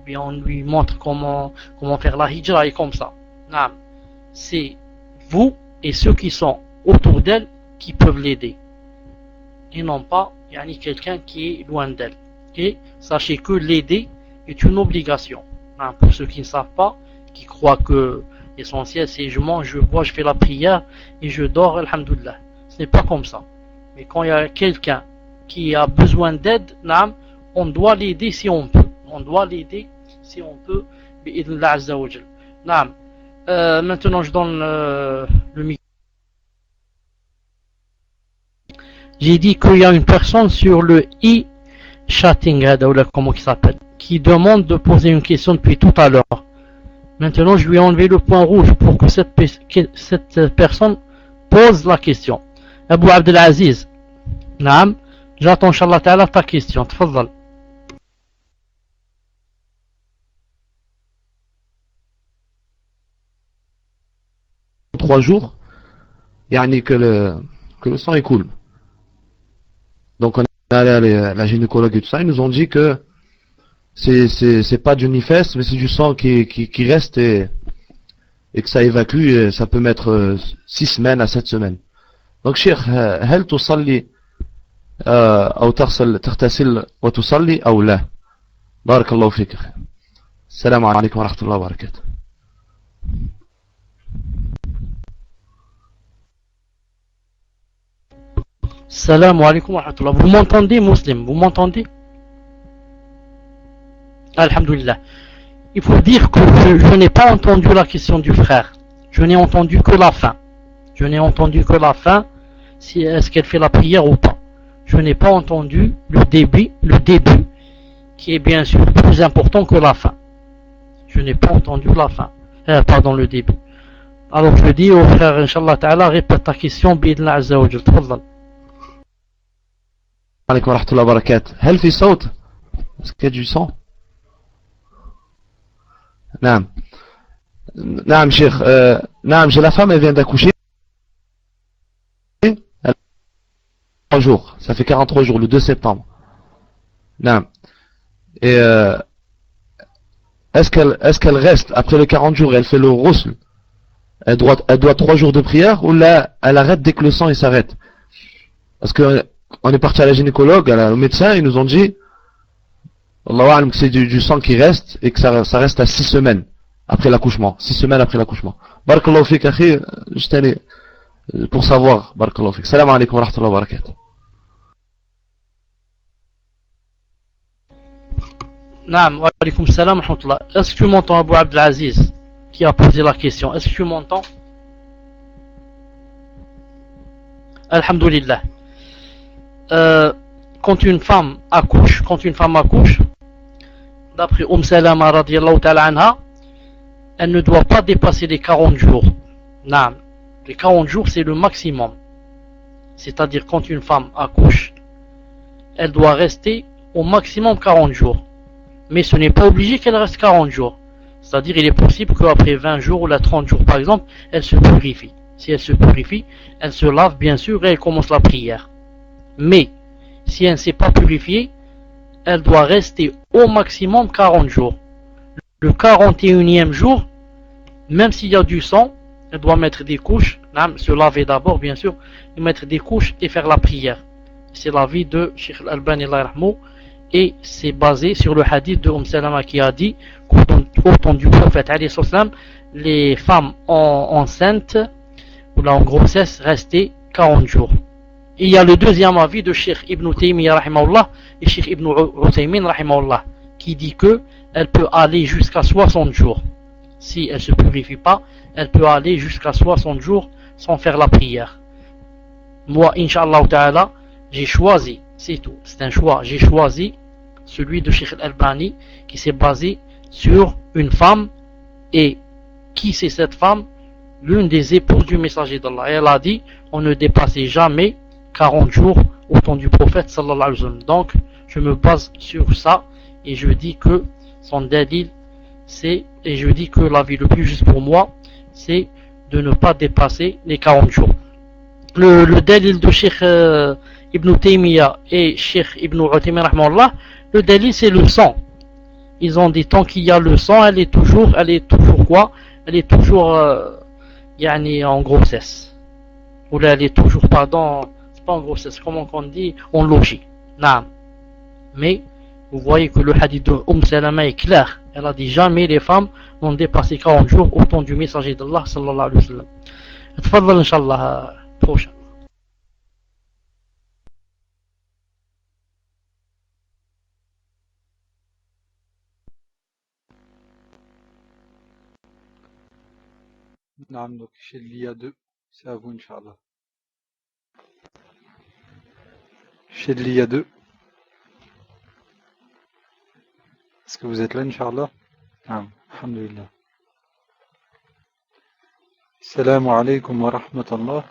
bien on lui montre comment faire la hijra, et comme ça. C'est vous et ceux qui sont autour d'elle qui peuvent l'aider. Et non pas quelqu'un qui est loin d'elle. Et sachez que l'aider est une obligation. Hein, pour ceux qui ne savent pas, qui croient que l'essentiel c'est je mange, je bois, je fais la prière et je dors, alhamdoulilah. Ce n'est pas comme ça. Mais quand il y a quelqu'un qui a besoin d'aide, on doit l'aider si on peut. On doit l'aider si on peut. Bi'idhnillah azza wa jal. Maintenant je donne le micro. J'ai dit qu'il y a une personne sur le e-chatting, comment il s'appelle, qui demande de poser une question depuis tout à l'heure. Maintenant, je lui ai enlevé le point rouge pour que cette personne pose la question. Abu Abdelaziz, naam, j'attends, Inch'Allah Ta'ala, ta question. Tfadal. Trois jours, yani que le sang est cool. Donc on est allé à la gynécologue et tout ça, ils nous ont dit que c'est pas du nifes, mais c'est du sang qui reste et que ça évacue, et ça peut mettre 6 semaines à 7 semaines. Donc Cheikh, هل تصلي أو تغتسل وتصلي أو لا؟ بارك الله فيك. السلام عليكم ورحمة الله وبركاته. Salam alaikum wa rahmatullah. Vous m'entendez, Muslim? Vous m'entendez? Alhamdulillah. Il faut dire que je n'ai pas entendu la question du frère. Je n'ai entendu que la fin. Je n'ai entendu que la fin, si est-ce qu'elle fait la prière ou pas. Je n'ai pas entendu le début, qui est bien sûr plus important que la fin. Je n'ai pas entendu la fin. Le début. Alors je dis au frère, Inch'Allah Ta'ala, répète ta question, bi'idhnillah azza wa jal. Tfadal. عليكم ورحمة الله وبركاته. هل في صوت؟ Est-ce qu'il y a du son? نعم. نعم شيخ. نعم, j'ai la femme, elle vient d'accoucher. 3 jours. Ça fait 43 jours, le 2 septembre. نعم. Et est-ce qu'elle reste après les 40 jours et elle fait le ghusl? Elle doit 3 jours de prière ou là elle arrête dès que le sang il s'arrête? Parce que on est parti à la gynécologue, au médecin, ils nous ont dit Allahu a'lam que c'est du sang qui reste et que ça reste à 6 semaines après l'accouchement. 6 semaines après l'accouchement. Barakallahu fik, akhi, juste aller pour savoir. Barakallahu fik. Salam alaikum wa rahmatullahi wa barakatuh. Naam, wa alaikum salam wa rahmatullah. Est-ce que tu m'entends, Abu Abdelaziz, qui a posé la question? Est-ce que tu m'entends? Alhamdulillah. Quand une femme accouche, d'après Salama radiyallahu ta'ala anha, elle ne doit pas dépasser les 40 jours. Non, les 40 jours c'est le maximum. C'est-à-dire quand une femme accouche, elle doit rester au maximum 40 jours. Mais ce n'est pas obligé qu'elle reste 40 jours. C'est-à-dire il est possible qu'après 20 jours ou 30 jours par exemple, elle se purifie. Si elle se purifie, elle se lave bien sûr et elle commence la prière. Mais, si elle ne s'est pas purifiée, elle doit rester au maximum 40 jours. Le 41e jour, même s'il y a du sang, elle doit mettre des couches, se laver d'abord bien sûr, et mettre des couches et faire la prière. C'est l'avis de Cheikh Al-Albani et c'est basé sur le hadith de Salama qui a dit qu'au temps du prophète, les femmes enceintes ou là en grossesse restaient 40 jours. Et il y a le deuxième avis de Cheikh Ibn Taymiyyah rahimahullah et Cheikh Ibn Uthaymin rahimahullah qui dit que elle peut aller jusqu'à 60 jours. Si elle ne se purifie pas, elle peut aller jusqu'à 60 jours sans faire la prière. Moi, Inch'Allah Ta'ala, j'ai choisi, c'est tout, c'est un choix, j'ai choisi celui de Cheikh Al-Albani qui s'est basé sur une femme. Et qui c'est cette femme? L'une des épouses du messager d'Allah. Et elle a dit, on ne dépassait jamais 40 jours au temps du prophète sallallahu alayhi wa sallam. Donc je me base sur ça et je dis que son dalil c'est, et je dis que l'avis le plus juste pour moi c'est de ne pas dépasser les 40 jours. Le dalil de Cheikh Ibn Taymiyyah et Cheikh Ibn Uthaymin rahimahullah, le dalil c'est le sang. Ils ont dit tant qu'il y a le sang, elle est toujours quoi? Elle est toujours en grossesse. Ou là elle est toujours, pardon, pas en grossesse, comment on dit, en logis. Non. Mais vous voyez que le hadith de Salama est clair. Elle a dit jamais les femmes n'ont dépassé 40 jours au temps du messager d'Allah sallallahu alayhi wa sallam. تفضل إن شاء الله prochain. Naam, donc chez l'IA 2, c'est à vous, Inch'Allah. Chez l'IA 2, est-ce que vous êtes là, Inch'Allah? Naam, alhamdulillah. Salam alaikum wa rahmatullah.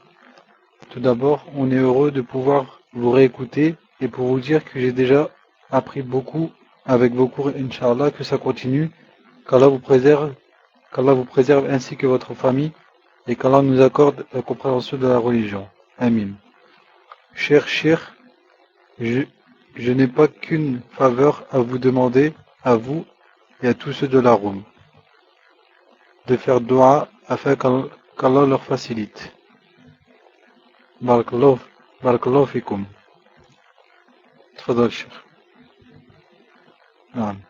Tout d'abord, on est heureux de pouvoir vous réécouter et pour vous dire que j'ai déjà appris beaucoup avec vos cours, Inch'Allah, que ça continue, qu'Allah vous préserve ainsi que votre famille et qu'Allah nous accorde la compréhension de la religion. Amin. Cher Cheikh, je n'ai pas qu'une faveur à vous demander, à vous et à tous ceux de la Roum, de faire dua afin qu'Allah leur facilite. Barakallahu fikum. Tfadal Cheikh. Naam.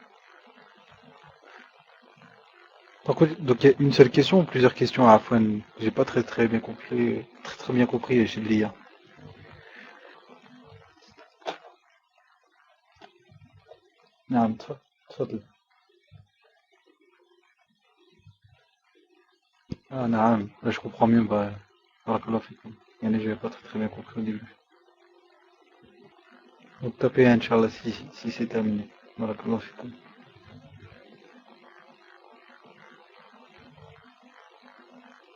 Donc il y a une seule question ou plusieurs questions à Afwan? J'ai pas très bien compris chez l'IA. نعم تفضل. Ah نعم, là je comprends mieux. Barakallahu fikum. Je n'avais pas très bien compris au début. Donc tapez Inch'Allah si c'est terminé. Barakallahu fikum.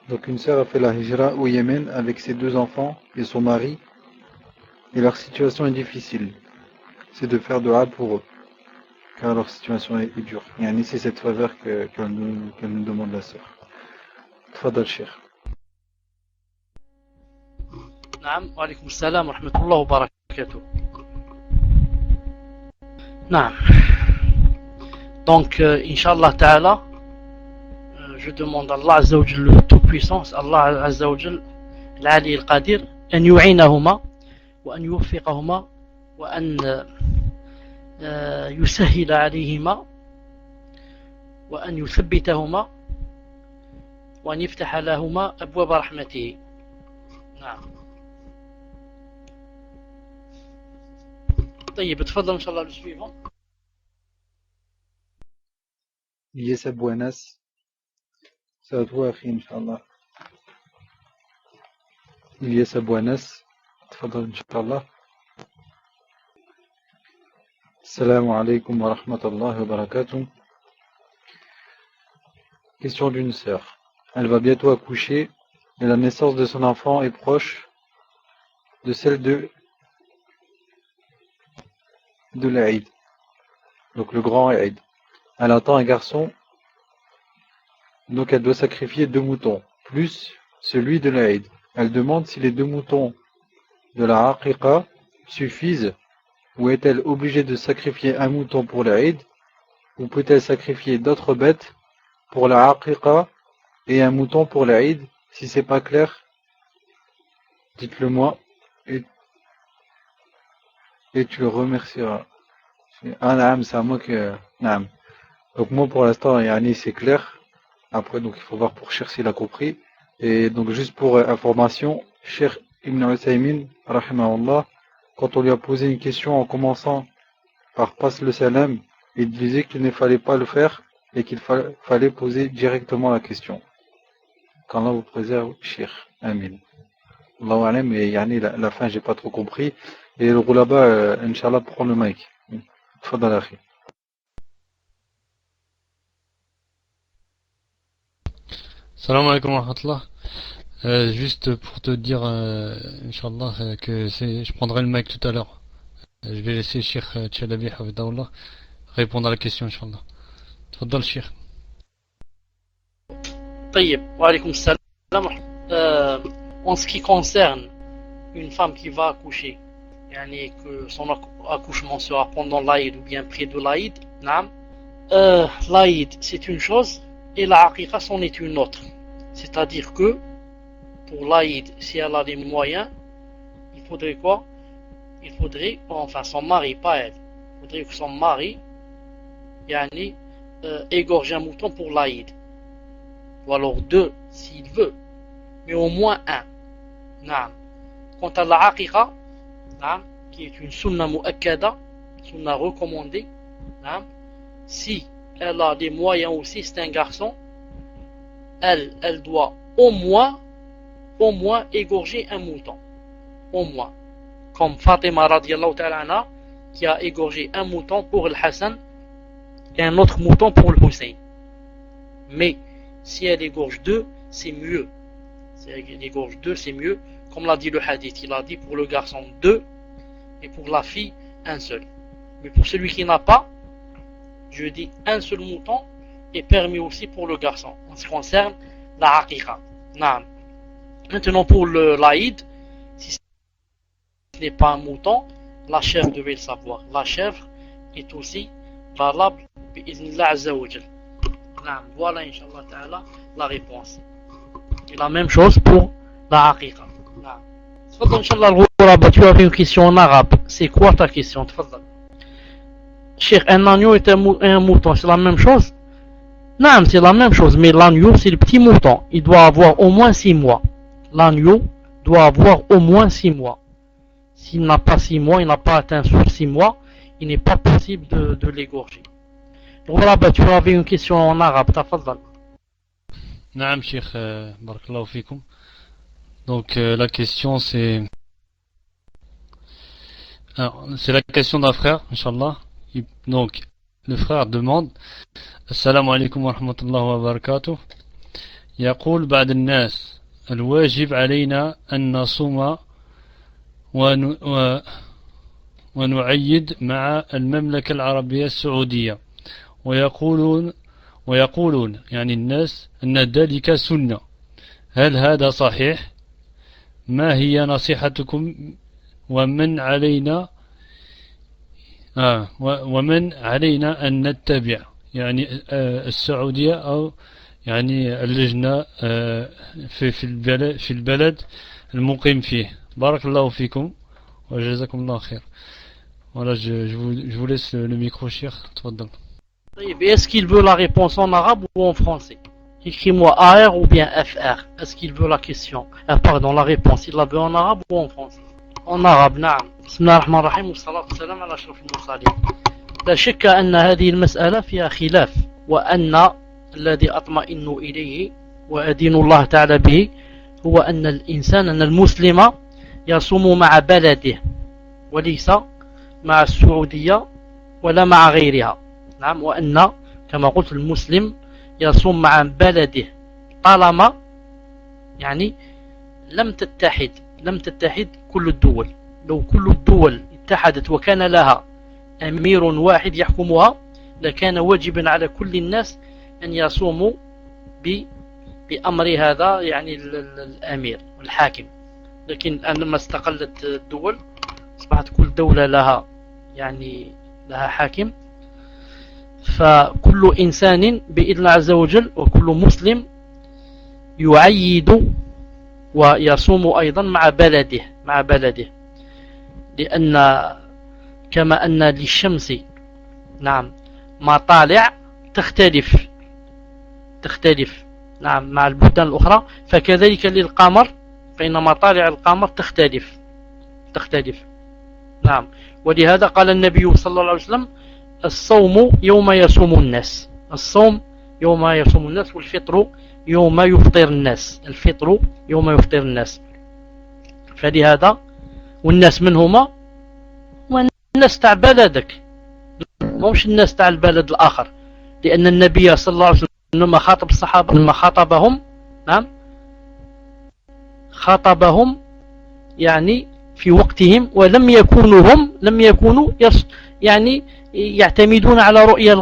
Donc une sœur a fait la hijra au Yémen avec ses 2 enfants et son mari, et leur situation est difficile. C'est de faire dua pour eux, car leur situation est dure. Et c'est cette faveur qu'elle nous demande la sœur. Tfadal Cheikh. نعم وعليكم السلام ورحمة الله وبركاته. نعم. Donc Inch'Allah Ta'ala, je demande à Allah Azza wa Jal, le Tout-Puissance, Allah Azza wa Jal, l'Ali al-Qadir, أن يعينهما وأن يوفقهما وأن يسهل عليهما وأن يثبتهما وأن يفتح لهما أبواب رحمته. نعم. طيب تفضل إن شاء الله السويفون. Yes, buenas. C'est à toi, Akhi, Inch'Allah. Ilyes Abou Anas, tfadal Inch'Allah. Assalamu alaikum wa rahmatullahi wa barakatuh. Question d'une sœur. Elle va bientôt accoucher et la naissance de son enfant est proche de celle de l'Aïd, donc le grand Aïd. Elle attend un garçon, donc elle doit sacrifier 2 moutons, plus celui de l'Aïd. Elle demande si les 2 moutons de la Aqiqa suffisent, ou est-elle obligée de sacrifier un mouton pour l'Aïd, ou peut-elle sacrifier d'autres bêtes pour la Aqiqa et un mouton pour l'Aïd? Si c'est pas clair, dites-le moi et tu le remercieras. Ah naam, c'est à moi que... Naam. Donc moi pour l'instant, Yani c'est clair. Après donc il faut voir pour chercher la compris. Et donc juste pour information, Cheikh Ibn Uthaymin, rahimahullah, quand on lui a posé une question en commençant par passe le salam, il disait qu'il ne fallait pas le faire et qu'il fallait poser directement la question. Qu'Allah vous préserve, Cheikh. Amin. Allahu alam, et Yani la fin j'ai pas trop compris. Et le roulaba, Inch'Allah, prend le mic. Tfadal akhi. Salam alaikum wa rahmatullah. Juste pour te dire, Inch'Allah, que je prendrai le mic tout à l'heure. Je vais laisser Cheikh Tchalabi Hafidahullah répondre à la question, Inch'Allah. Tfadal Cheikh. طيب وعليكم السلام. En ce qui concerne une femme qui va accoucher, yani que son accouchement sera pendant l'Aïd ou bien près de l'Aïd, l'Aïd c'est une chose et la Aqiqa c'en est une autre. C'est-à-dire que pour l'Aïd, si elle a les moyens, il faudrait quoi? Il faudrait, enfin son mari, pas elle, il faudrait que son mari yani, égorger un mouton pour l'Aïd, ou alors 2 s'il veut, mais au moins 1. Naam. Quant à la aqiqa, qui est une sunna mu'akkada, sunna recommandée, si elle a des moyens aussi, c'est un garçon, elle doit au moins égorger un mouton, au moins, comme Fatima radiallahu ta'ala anha, qui a égorgé un mouton pour le Hassan et un autre mouton pour le Hussein. Mais si elle égorge 2, c'est mieux. Si elle égorge 2, c'est mieux, comme l'a dit le hadith. Il a dit pour le garçon 2 et pour la fille 1 seul. Mais pour celui qui n'a pas, je dis 1 seul mouton est permis aussi pour le garçon en ce qui concerne la aqiqa. Maintenant pour l'Aïd, si ce n'est pas un mouton, la chèvre devait le savoir. La chèvre est aussi valable bi'idhnillah azza wa jal. Voilà inshallah ta'ala la réponse. Et la même chose pour la aqiqa. Inch'Allah al-Ghuraba, tu avais une question en arabe. C'est quoi ta question? Cheikh, un agneau et un mouton, c'est la même chose? Non, c'est la même chose, mais l'agneau c'est le petit mouton. Il doit avoir au moins 6 mois. L'agneau doit avoir au moins 6 mois. S'il n'a pas 6 mois, il n'a pas atteint sur 6 mois, il n'est pas possible de l'égorger. Voilà, tu avais une question en arabe, tafadhal. Naam, Cheikh, barakallahu fikum. Donc la question c'est la question d'un frère, Inch'Allah. Donc le frère demande: Assalamu alaikum wa rahmatullahi wa barakatuh. يقول بعض الناس الواجب علينا أن نصوم ونعيد مع المملكة العربية السعودية، ويقولون يعني الناس أن ذلك سنة. هل هذا صحيح؟ ما هي نصيحتكم ومن علينا أن نتبع يعني السعودية أو يعني اللجنة في البلد المقيم فيه. بارك الله فيكم وجزاكم الله خير. Voilà, je vous laisse le micro, Cheikh. Tfaddal. Est-ce qu'il veut la réponse en arabe ou en français? Écris-moi AR ou bien FR. Est-ce qu'il veut la question? Pardon, la réponse. Il la veut en arabe ou en français? En arabe, نعم. بسم الله الرحمن الرحيم والصلاة والسلام على أشرف المرسلين. لا شك أن هذه المسألة فيها خلاف، وأن الذي أطمئن إليه وأدين الله تعالى به هو أن الإنسان، أن المسلم يصوم مع بلده وليس مع السعودية ولا مع غيرها. نعم، وأن كما قلت المسلم يصوم مع بلده طالما يعني لم تتحد كل الدول. لو كل الدول اتحدت وكان لها أمير واحد يحكمها لكان واجبا على كل الناس أن يصوموا بأمر هذا يعني الأمير الحاكم. لكن لما استقلت الدول أصبحت كل دولة لها يعني لها حاكم، فكل إنسان بإذن الله عز وجل وكل مسلم يعيد ويصوم أيضا مع بلده لأن كما أن للشمس نعم مطالع تختلف نعم مع البلدان الأخرى، فكذلك للقمر فإن مطالع القمر تختلف نعم. ولهذا قال النبي صلى الله عليه وسلم: الصوم يوم يصوم الناس، الصوم يوم يصوم الناس، والفطر يوم يفطر الناس. فلهذا والناس من هما؟ والناس تاع بلدك، مش الناس تاع البلد الآخر، لأن النبي صلى الله عليه وسلم لما خاطب الصحابة لما خاطبهم نعم خاطبهم يعني في وقتهم ولم يكونوا يعني يعتمدون على رؤية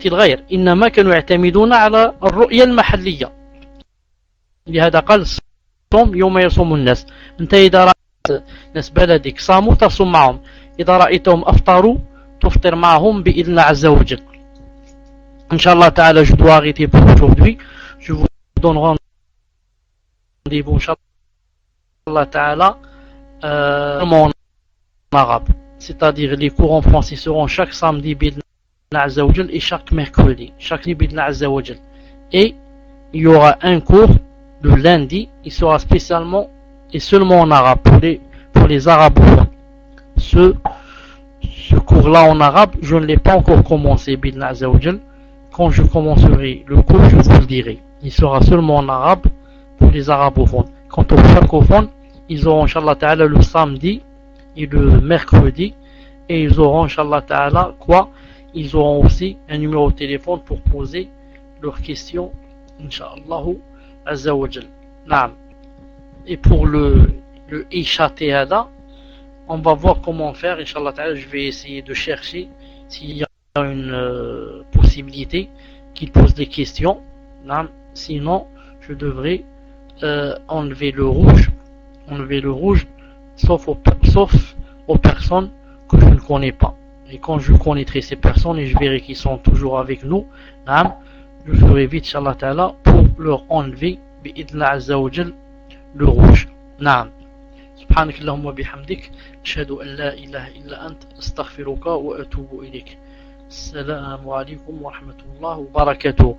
الغير، إنما كانوا يعتمدون على الرؤية المحلية. لهذا قال: الصوم يوم يصوم الناس. أنت إذا رأيت ناس بلدك صاموا تصوم معهم، إذا رأيتهم أفطروا تفطر معهم بإذن الله عز وجل. Inch'Allah ta'ala, je dois arrêter pour aujourd'hui. Je vous donne rendez-vous Inch'Allah ta'ala en arabe. C'est-à-dire les cours en français seront chaque samedi Azza wa Jal et chaque mercredi, chaque Bidna Azza wa Jal. Et il y aura un cours de lundi, il sera spécialement et seulement en arabe pour les arabophones. Ce cours-là en arabe, je ne l'ai pas encore commencé, Bidna Azza wa Jal. Quand je commencerai le cours, je vous le dirai. Il sera seulement en arabe pour les arabophones. Quant aux francophones, ils auront, Inch'Allah Ta'ala, le samedi et le mercredi. Et ils auront, Inch'Allah Ta'ala, quoi? Ils auront aussi un numéro de téléphone pour poser leurs questions, Inch'Allah Azza wa Jal. Naam. Et pour le Isha Tehada, on va voir comment faire, Inch'Allah Ta'ala. Je vais essayer de chercher s'il y a une possibilité qu'il pose des questions. Naam. Sinon, je devrais enlever le rouge, sauf aux personnes que je ne connais pas. Et quand je connaîtrai ces personnes et je verrai qu'ils sont toujours avec nous, naam, je ferai vite, Inch'Allah Ta'ala, pour leur enlever bi'idna Azza wa Jal le rouge. Naam. سبحانك اللهم وبحمدك أشهد أن لا إله إلا أنت أستغفرك وأتوب إليك. السلام عليكم ورحمة الله وبركاته.